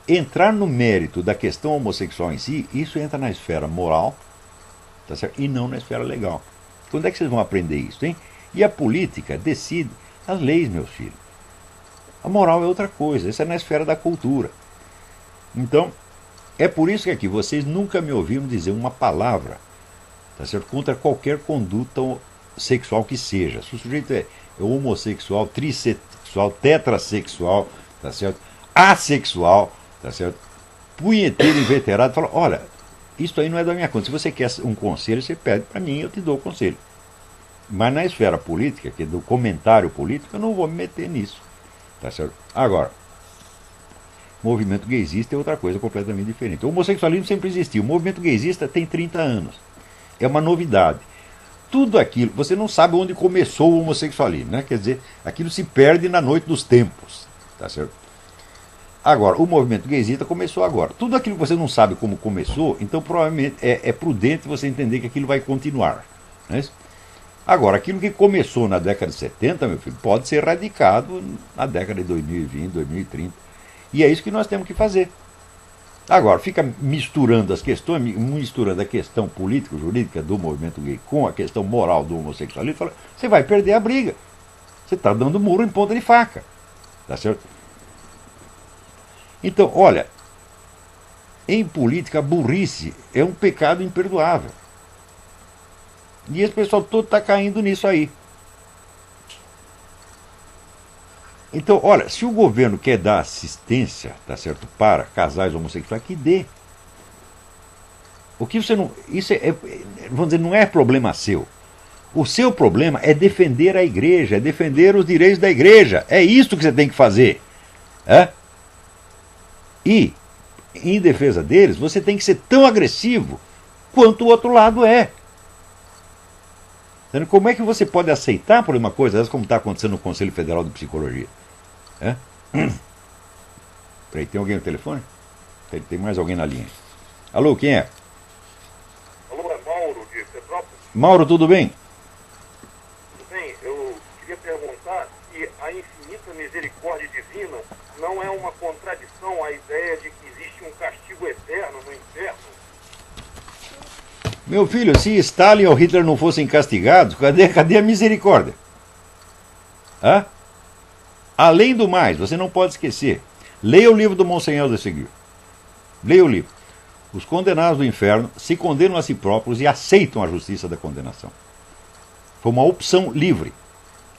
entrar no mérito da questão homossexual em si, isso entra na esfera moral, tá certo? E não na esfera legal. Quando é que vocês vão aprender isso, hein? E a política decide as leis, meus filhos. A moral é outra coisa, isso é na esfera da cultura. Então, é por isso que aqui vocês nunca me ouviram dizer uma palavra, tá certo? Contra qualquer conduta sexual que seja. Se o sujeito é homossexual, trissexual, tetrassexual, tá certo? Assexual, tá certo? Punheteiro inveterado, fala, olha, isso aí não é da minha conta. Se você quer um conselho, você pede para mim, eu te dou o conselho. Mas na esfera política, que é do comentário político, eu não vou me meter nisso. Tá certo? Agora, movimento gaysista é outra coisa completamente diferente. O homossexualismo sempre existiu. O movimento gaysista tem 30 anos. É uma novidade. Tudo aquilo, você não sabe onde começou o homossexualismo, né? Quer dizer, aquilo se perde na noite dos tempos. Tá certo? Agora, o movimento gaysista começou agora. Tudo aquilo que você não sabe como começou, então provavelmente é prudente você entender que aquilo vai continuar. Não é isso? Agora, aquilo que começou na década de 70, meu filho, pode ser erradicado na década de 2020, 2030. E é isso que nós temos que fazer. Agora, fica misturando as questões, misturando a questão político-jurídica do movimento gay com a questão moral do homossexualismo, fala, você vai perder a briga. Você está dando muro em ponta de faca. Tá certo? Então, olha, em política, a burrice é um pecado imperdoável. E esse pessoal todo está caindo nisso aí. Então, olha, se o governo quer dar assistência, tá certo, para casais homossexuais, que dê. O que você não. Isso vamos dizer, não é problema seu. O seu problema é defender a igreja, é defender os direitos da igreja. É isso que você tem que fazer. É? E, em defesa deles, você tem que ser tão agressivo quanto o outro lado é. Como é que você pode aceitar por uma coisa dessa, como está acontecendo no Conselho Federal de Psicologia? É? Peraí, tem alguém no telefone? Tem mais alguém na linha. Alô, quem é? Alô, é Mauro de Petrópolis. Mauro, tudo bem? Tudo bem, eu queria perguntar se a infinita misericórdia divina não é uma contradição à ideia de que existe um castigo eterno no inferno. Meu filho, se Stalin ou Hitler não fossem castigados, cadê a misericórdia? Hã? Além do mais, você não pode esquecer, leia o livro do Monsenhor de Seguir. Leia o livro. Os condenados do inferno se condenam a si próprios e aceitam a justiça da condenação. Foi uma opção livre.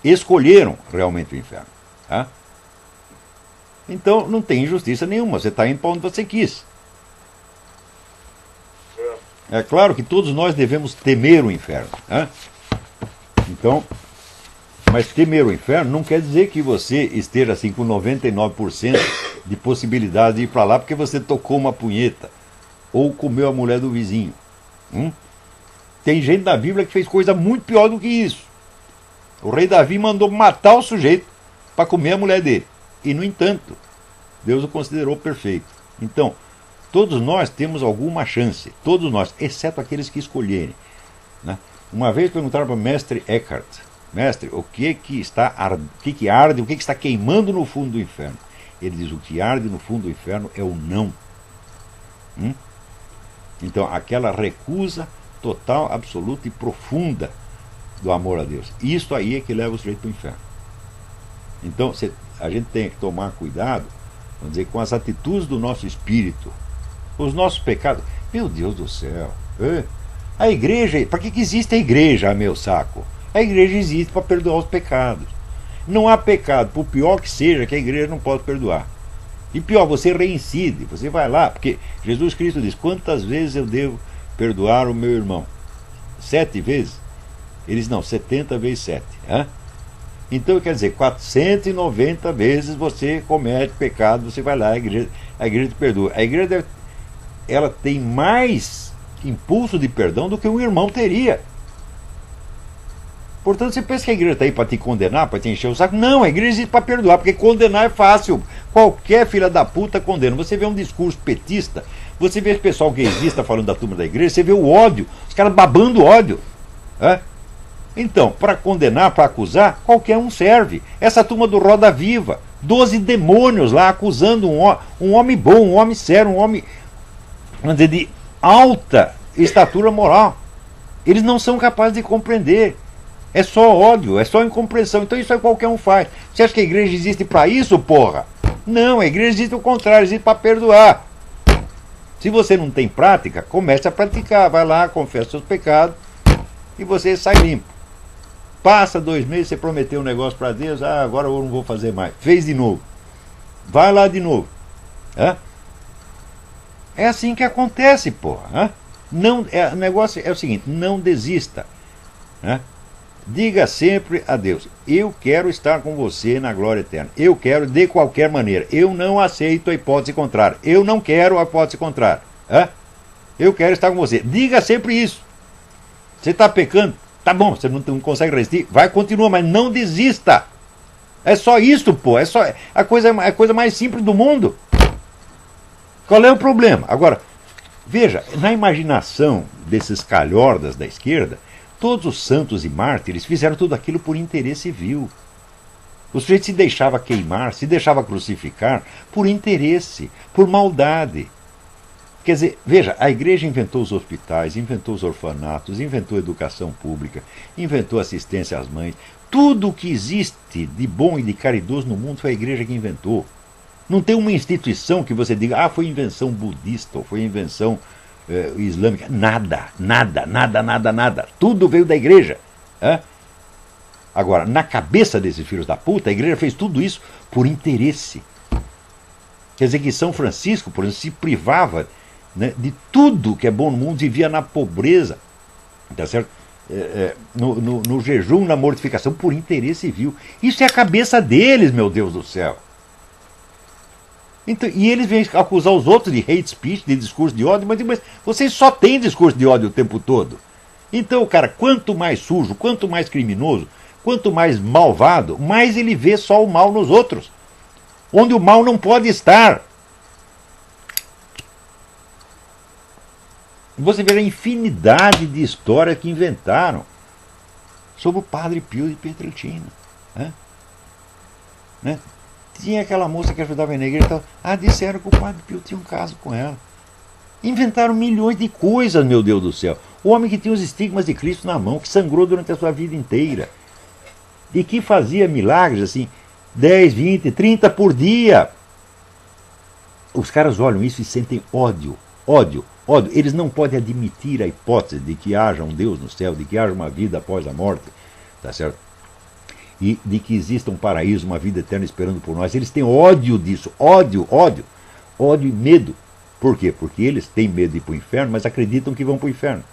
Escolheram realmente o inferno. Tá? Então não tem injustiça nenhuma, você está indo para onde você quis. É claro que todos nós devemos temer o inferno. Né? Então, mas temer o inferno não quer dizer que você esteja assim com 99% de possibilidade de ir para lá porque você tocou uma punheta ou comeu a mulher do vizinho. Tem gente da Bíblia que fez coisa muito pior do que isso. O rei Davi mandou matar o sujeito para comer a mulher dele. E, no entanto, Deus o considerou perfeito. Então, todos nós temos alguma chance, todos nós, exceto aqueles que escolherem. Né? Uma vez perguntaram para o mestre Eckhart, mestre, o que arde, o que está queimando no fundo do inferno? Ele diz, o que arde no fundo do inferno é o não. Então, aquela recusa total, absoluta e profunda do amor a Deus. Isso aí é que leva o sujeito para o inferno. Então, a gente tem que tomar cuidado, vamos dizer, com as atitudes do nosso espírito. Os nossos pecados, meu Deus do céu, a igreja, para que existe a igreja, meu saco? A igreja existe para perdoar os pecados. Não há pecado, por pior que seja, que a igreja não pode perdoar. E pior, você reincide, você vai lá, porque Jesus Cristo diz, quantas vezes eu devo perdoar o meu irmão? 7 vezes? Eles não, 70 vezes 7. Então, quer dizer, 490 vezes você comete pecado, você vai lá, a igreja te perdoa. A igreja ela tem mais impulso de perdão do que um irmão teria. Portanto, você pensa que a igreja está aí para te condenar, para te encher o saco? Não, a igreja existe para perdoar, porque condenar é fácil. Qualquer filha da puta condena. Você vê um discurso petista, você vê esse pessoal gaysista falando da turma da igreja, você vê o ódio, os caras babando ódio. Então, para condenar, para acusar, qualquer um serve. Essa turma do Roda Viva, 12 demônios lá acusando um homem bom, um homem sério, um homem, vamos dizer, de alta estatura moral. Eles não são capazes de compreender. É só ódio, é só incompreensão. Então isso aí qualquer um faz. Você acha que a igreja existe para isso, porra? Não, a igreja existe o contrário, existe para perdoar. Se você não tem prática, comece a praticar. Vai lá, confessa seus pecados e você sai limpo. Passa 2 meses, você prometeu um negócio para Deus, agora eu não vou fazer mais. Fez de novo. Vai lá de novo. É assim que acontece, porra. Não, o negócio é o seguinte, não desista. Diga sempre a Deus, eu quero estar com você na glória eterna. Eu quero de qualquer maneira. Eu não aceito a hipótese contrária. Eu não quero a hipótese contrária. Eu quero estar com você. Diga sempre isso. Você está pecando? Tá bom, você não consegue resistir? Vai, continua, mas não desista. É só isso, pô. É só a coisa mais simples do mundo. Qual é o problema? Agora, veja, na imaginação desses calhordas da esquerda, todos os santos e mártires fizeram tudo aquilo por interesse vil. O sujeito se deixava queimar, se deixava crucificar por interesse, por maldade. Quer dizer, veja, a igreja inventou os hospitais, inventou os orfanatos, inventou a educação pública, inventou assistência às mães. Tudo o que existe de bom e de caridoso no mundo foi a igreja que inventou. Não tem uma instituição que você diga, foi invenção budista ou foi invenção islâmica. Nada, nada, nada, nada, nada. Tudo veio da igreja. Agora, na cabeça desses filhos da puta, a igreja fez tudo isso por interesse. Quer dizer que São Francisco, por exemplo, se privava, né, de tudo que é bom no mundo, vivia na pobreza, tá certo? No jejum, na mortificação, por interesse vil. Isso é a cabeça deles, meu Deus do céu. Então, e eles vêm acusar os outros de hate speech, de discurso de ódio, mas vocês só têm discurso de ódio o tempo todo. Então, cara, quanto mais sujo, quanto mais criminoso, quanto mais malvado, mais ele vê só o mal nos outros, onde o mal não pode estar. Você vê a infinidade de histórias que inventaram sobre o Padre Pio de Pietrelcina. Né? Tinha aquela moça que ajudava na igreja, disseram que o Padre Pio tinha um caso com ela. Inventaram milhões de coisas, meu Deus do céu. O homem que tinha os estigmas de Cristo na mão, que sangrou durante a sua vida inteira, e que fazia milagres assim, 10, 20, 30 por dia. Os caras olham isso e sentem ódio, ódio, ódio. Eles não podem admitir a hipótese de que haja um Deus no céu, de que haja uma vida após a morte, tá certo? E de que exista um paraíso, uma vida eterna esperando por nós. Eles têm ódio disso, ódio, ódio, ódio e medo. Por quê? Porque eles têm medo de ir para o inferno, mas acreditam que vão para o inferno.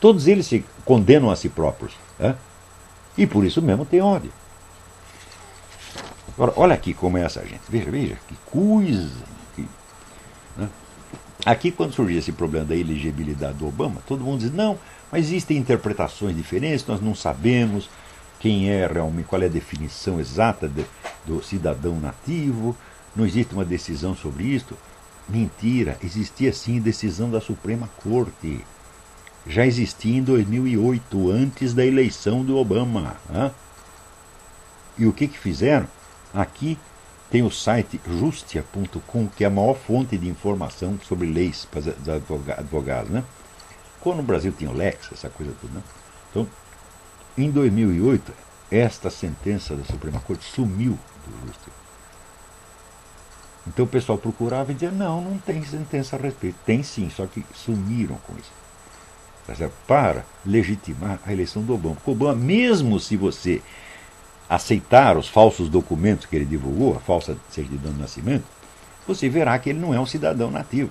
Todos eles se condenam a si próprios. E por isso mesmo tem ódio. Agora, olha aqui como é essa gente. Veja, que coisa. Né? Aqui, quando surgiu esse problema da elegibilidade do Obama, todo mundo diz, não, mas existem interpretações diferentes, nós não sabemos quem é realmente, qual é a definição exata do cidadão nativo, não existe uma decisão sobre isto. Mentira, existia sim decisão da Suprema Corte. Já existia em 2008, antes da eleição do Obama. E o que fizeram? Aqui tem o site justia.com, que é a maior fonte de informação sobre leis para os advogados. Né? Quando no Brasil tinha o Lex, essa coisa toda. Né? Então, em 2008, esta sentença da Suprema Corte sumiu do Justia. Então o pessoal procurava e dizia, não tem sentença a respeito. Tem sim, só que sumiram com isso. Para legitimar a eleição do Obama. Porque o Obama, mesmo se você aceitar os falsos documentos que ele divulgou, a falsa certidão de nascimento, você verá que ele não é um cidadão nativo.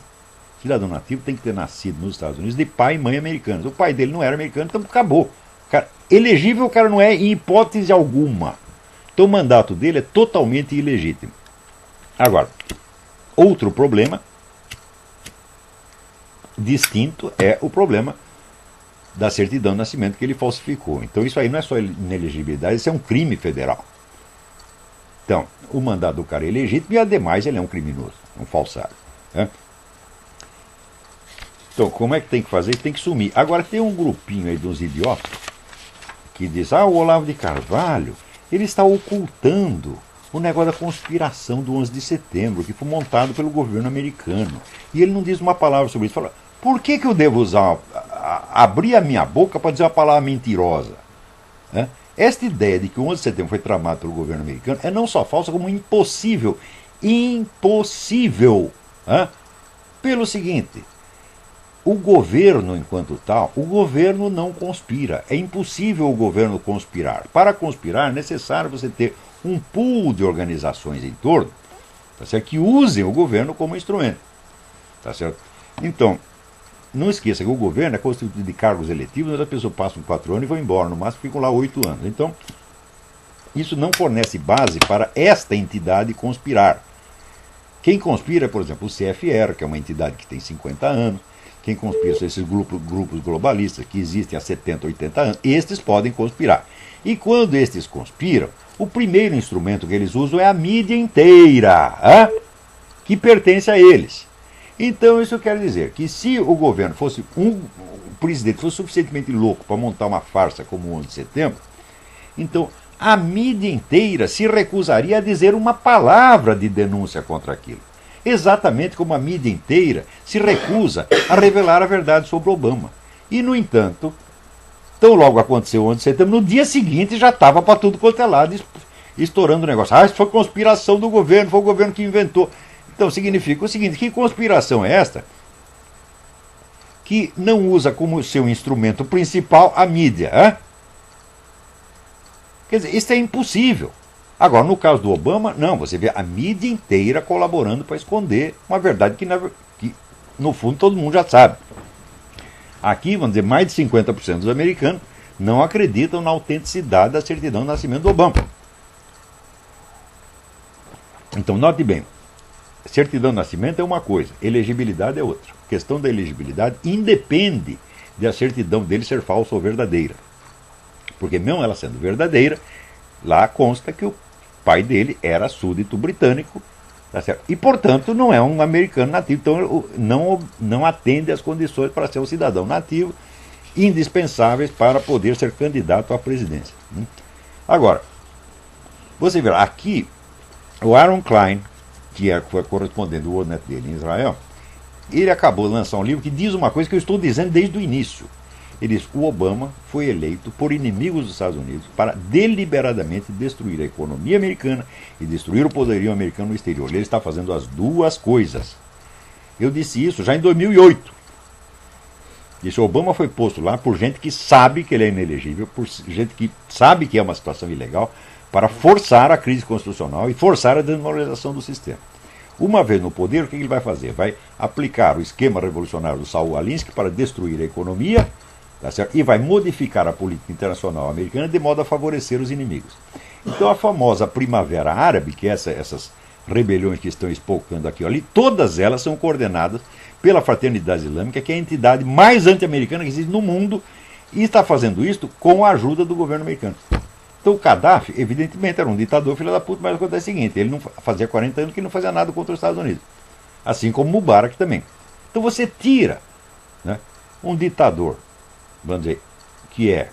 O cidadão nativo tem que ter nascido nos Estados Unidos de pai e mãe americanos. O pai dele não era americano, então acabou. Cara, elegível o cara não é em hipótese alguma. Então o mandato dele é totalmente ilegítimo. Agora, outro problema distinto é o problema da certidão de nascimento que ele falsificou. Então isso aí não é só inelegibilidade, isso é um crime federal. Então, o mandato do cara é ilegítimo e, ademais, ele é um criminoso, um falsário. Né? Então, como é que tem que fazer? Tem que sumir. Agora, tem um grupinho aí de uns idiotas que diz, o Olavo de Carvalho, ele está ocultando o negócio da conspiração do 11 de setembro, que foi montado pelo governo americano. E ele não diz uma palavra sobre isso. Fala, por que eu devo abrir a minha boca para dizer uma palavra mentirosa? Né? Esta ideia de que o 11 de setembro foi tramado pelo governo americano é não só falsa, como impossível. Impossível. Né? Pelo seguinte, o governo, enquanto tal, o governo não conspira. É impossível o governo conspirar. Para conspirar, é necessário você ter um pool de organizações em torno, tá certo? Que usem o governo como instrumento. Tá certo? Então, não esqueça que o governo é constituído de cargos eletivos, onde as pessoas passam 4 anos e vão embora, no máximo ficam lá 8 anos. Então, isso não fornece base para esta entidade conspirar. Quem conspira é, por exemplo, o CFR, que é uma entidade que tem 50 anos. Quem conspira são esses grupos globalistas que existem há 70, 80 anos. Estes podem conspirar. E quando estes conspiram, o primeiro instrumento que eles usam é a mídia inteira, que pertence a eles. Então isso quer dizer que se o governo fosse o presidente fosse suficientemente louco para montar uma farsa como o 11 de setembro, então a mídia inteira se recusaria a dizer uma palavra de denúncia contra aquilo. Exatamente como a mídia inteira se recusa a revelar a verdade sobre Obama. E, no entanto, tão logo aconteceu o 11 de setembro, no dia seguinte já estava para tudo quanto é lado, estourando o negócio. Isso foi conspiração do governo, foi o governo que inventou. Então significa o seguinte, que conspiração é esta? Que não usa como seu instrumento principal a mídia. Quer dizer, isso é impossível. Agora, no caso do Obama, não, você vê a mídia inteira colaborando para esconder uma verdade que, no fundo, todo mundo já sabe. Aqui, vamos dizer, mais de 50% dos americanos não acreditam na autenticidade da certidão de nascimento do Obama. Então, note bem, certidão de nascimento é uma coisa, elegibilidade é outra. A questão da elegibilidade independe de a certidão dele ser falsa ou verdadeira. Porque mesmo ela sendo verdadeira, lá consta que o pai dele era súdito britânico, tá certo? E, portanto, não é um americano nativo, então não atende às condições para ser um cidadão nativo, indispensáveis para poder ser candidato à presidência. Agora, você vê, aqui, o Aaron Klein, que foi correspondente do WorldNet dele em Israel, ele acabou de lançar um livro que diz uma coisa que eu estou dizendo desde o início. Ele diz que o Obama foi eleito por inimigos dos Estados Unidos para deliberadamente destruir a economia americana e destruir o poderio americano no exterior. Ele está fazendo as duas coisas. Eu disse isso já em 2008. Disse que o Obama foi posto lá por gente que sabe que ele é inelegível, por gente que sabe que é uma situação ilegal, para forçar a crise constitucional e forçar a desmoralização do sistema. Uma vez no poder, o que ele vai fazer? Vai aplicar o esquema revolucionário do Saul Alinsky para destruir a economia, tá certo? E vai modificar a política internacional americana de modo a favorecer os inimigos. Então a famosa Primavera Árabe, que é essas rebeliões que estão espocando aqui ou ali, todas elas são coordenadas pela Fraternidade Islâmica, que é a entidade mais anti-americana que existe no mundo, e está fazendo isto com a ajuda do governo americano. Então o Gaddafi, evidentemente, era um ditador filho da puta, mas acontece o seguinte, ele não fazia 40 anos que ele não fazia nada contra os Estados Unidos. Assim como Mubarak também. Então você tira, né, um ditador, vamos dizer, que é,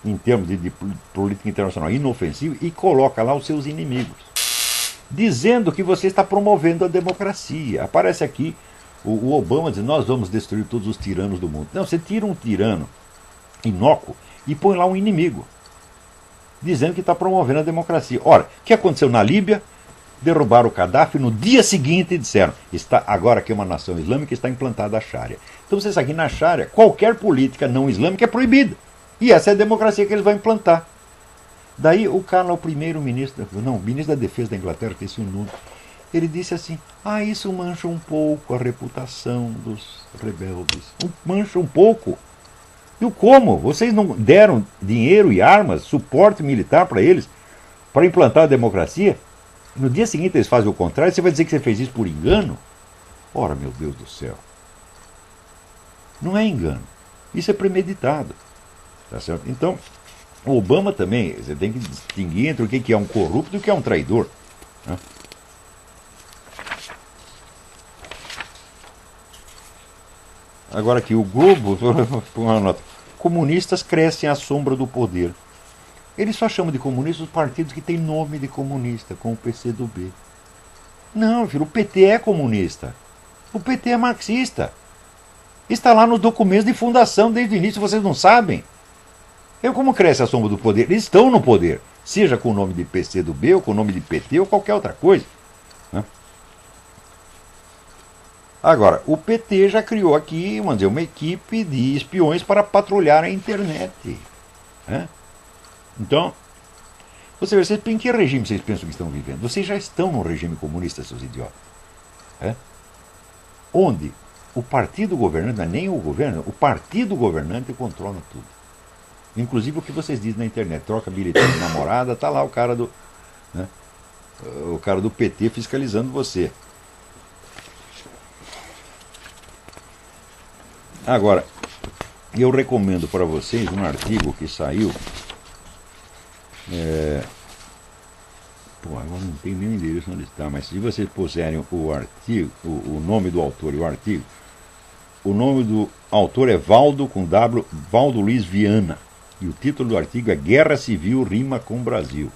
em termos de política internacional, inofensivo, e coloca lá os seus inimigos, dizendo que você está promovendo a democracia. Aparece aqui o Obama dizendo, nós vamos destruir todos os tiranos do mundo. Não, você tira um tirano inócuo e põe lá um inimigo, dizendo que está promovendo a democracia. Ora, o que aconteceu na Líbia? Derrubaram o Gaddafi, no dia seguinte disseram, agora que é uma nação islâmica, está implantada a Sharia. Então você sabe que na Sharia, qualquer política não islâmica é proibida. E essa é a democracia que eles vão implantar. Daí o cara, o primeiro-ministro, não, o ministro da Defesa da Inglaterra, que esse é o nome, ele disse assim, isso mancha um pouco a reputação dos rebeldes. Mancha um pouco. E como? Vocês não deram dinheiro e armas, suporte militar para eles, para implantar a democracia? No dia seguinte eles fazem o contrário, você vai dizer que você fez isso por engano? Ora, meu Deus do céu. Não é engano. Isso é premeditado. Tá certo? Então, o Obama também, você tem que distinguir entre o que é um corrupto e o que é um traidor. Né? Agora aqui, o Globo, uma nota. Comunistas crescem à sombra do poder. Eles só chamam de comunistas os partidos que têm nome de comunista, como o PCdoB. Não, filho, o PT é comunista. O PT é marxista. Está lá nos documentos de fundação desde o início, vocês não sabem? Como cresce a sombra do poder? Eles estão no poder, seja com o nome de PCdoB, ou com o nome de PT, ou qualquer outra coisa. Né? Agora, o PT já criou aqui, vamos dizer, uma equipe de espiões para patrulhar a internet. Né? Então, vocês em que regime vocês pensam que estão vivendo? Vocês já estão num regime comunista, seus idiotas. É? Onde o partido governante, não é nem o governo, o partido governante controla tudo. Inclusive o que vocês dizem na internet, troca bilhetinho de namorada, tá lá o cara do, né, o cara do PT fiscalizando você. Agora, eu recomendo para vocês um artigo que saiu. Agora não tem nem endereço onde está, mas se vocês puserem o artigo, o nome do autor e o artigo, o nome do autor é Valdo com W, Valdo Luiz Viana, e o título do artigo é Guerra Civil Rima com Brasil.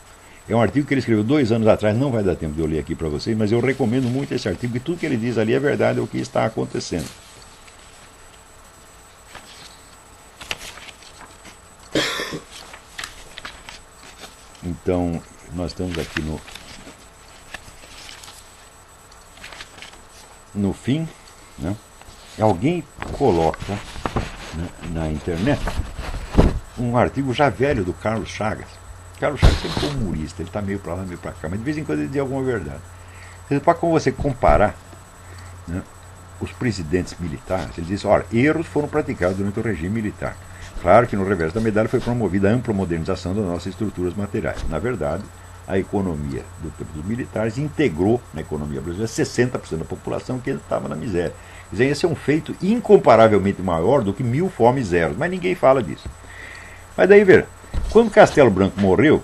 É um artigo que ele escreveu 2 anos atrás, não vai dar tempo de eu ler aqui para vocês, mas eu recomendo muito esse artigo, e tudo que ele diz ali é verdade, é o que está acontecendo. Então, nós estamos aqui no fim, né? Alguém coloca, né, na internet um artigo já velho do Carlos Chagas. Carlos Chagas sempre foi humorista, ele está meio para lá, meio para cá, mas de vez em quando ele diz alguma verdade. Para você comparar, né, os presidentes militares, ele diz, olha, erros foram praticados durante o regime militar. Claro que no reverso da medalha foi promovida a ampla modernização das nossas estruturas materiais. Na verdade, a economia do tempo dos militares integrou na economia brasileira 60% da população que estava na miséria. Quer dizer, esse é um feito incomparavelmente maior do que 1000 fomes zeros, mas ninguém fala disso. Mas daí, veja, quando Castelo Branco morreu,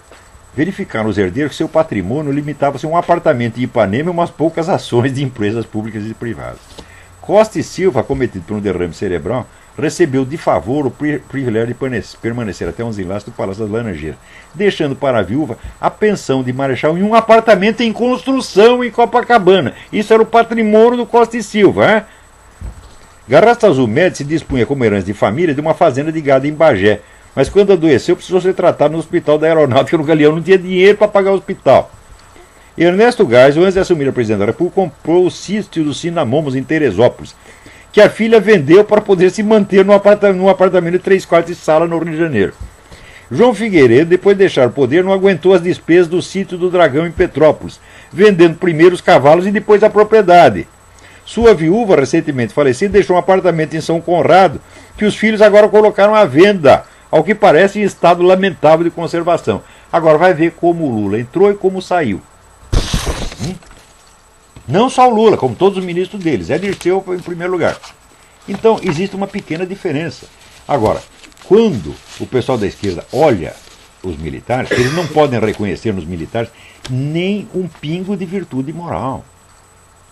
verificaram os herdeiros que seu patrimônio limitava-se a um apartamento em Ipanema e umas poucas ações de empresas públicas e privadas. Costa e Silva, acometido por um derrame cerebral, recebeu de favor o privilégio de permanecer até os enlaces do Palácio das Laranjeiras, deixando para a viúva a pensão de marechal em um apartamento em construção em Copacabana. Isso era o patrimônio do Costa e Silva. Hein? Garrastazu Azul Médici se dispunha como herança de família de uma fazenda de gado em Bagé, mas quando adoeceu precisou ser tratado no hospital da Aeronáutica no Galeão, não tinha dinheiro para pagar o hospital. Ernesto Geisel, antes de assumir a presidência da República, comprou o sítio dos Cinamomos em Teresópolis, que a filha vendeu para poder se manter num apartamento de 3 quartos e sala no Rio de Janeiro. João Figueiredo, depois de deixar o poder, não aguentou as despesas do sítio do Dragão em Petrópolis, vendendo primeiro os cavalos e depois a propriedade. Sua viúva, recentemente falecida, deixou um apartamento em São Conrado, que os filhos agora colocaram à venda, ao que parece em estado lamentável de conservação. Agora vai ver como o Lula entrou e como saiu. Não só o Lula, como todos os ministros deles. É Dirceu em primeiro lugar. Então, existe uma pequena diferença. Agora, quando o pessoal da esquerda olha os militares, eles não podem reconhecer nos militares nem um pingo de virtude moral.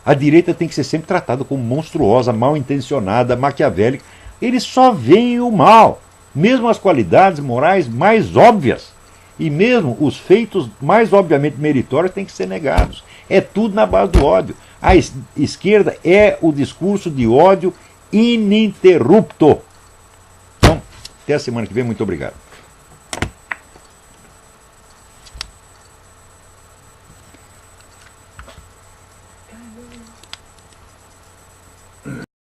A direita tem que ser sempre tratada como monstruosa, mal intencionada, maquiavélica. Eles só veem o mal, mesmo as qualidades morais mais óbvias. E mesmo os feitos mais obviamente meritórios têm que ser negados. É tudo na base do ódio. A esquerda é o discurso de ódio ininterrupto. Então, até a semana que vem. Muito obrigado.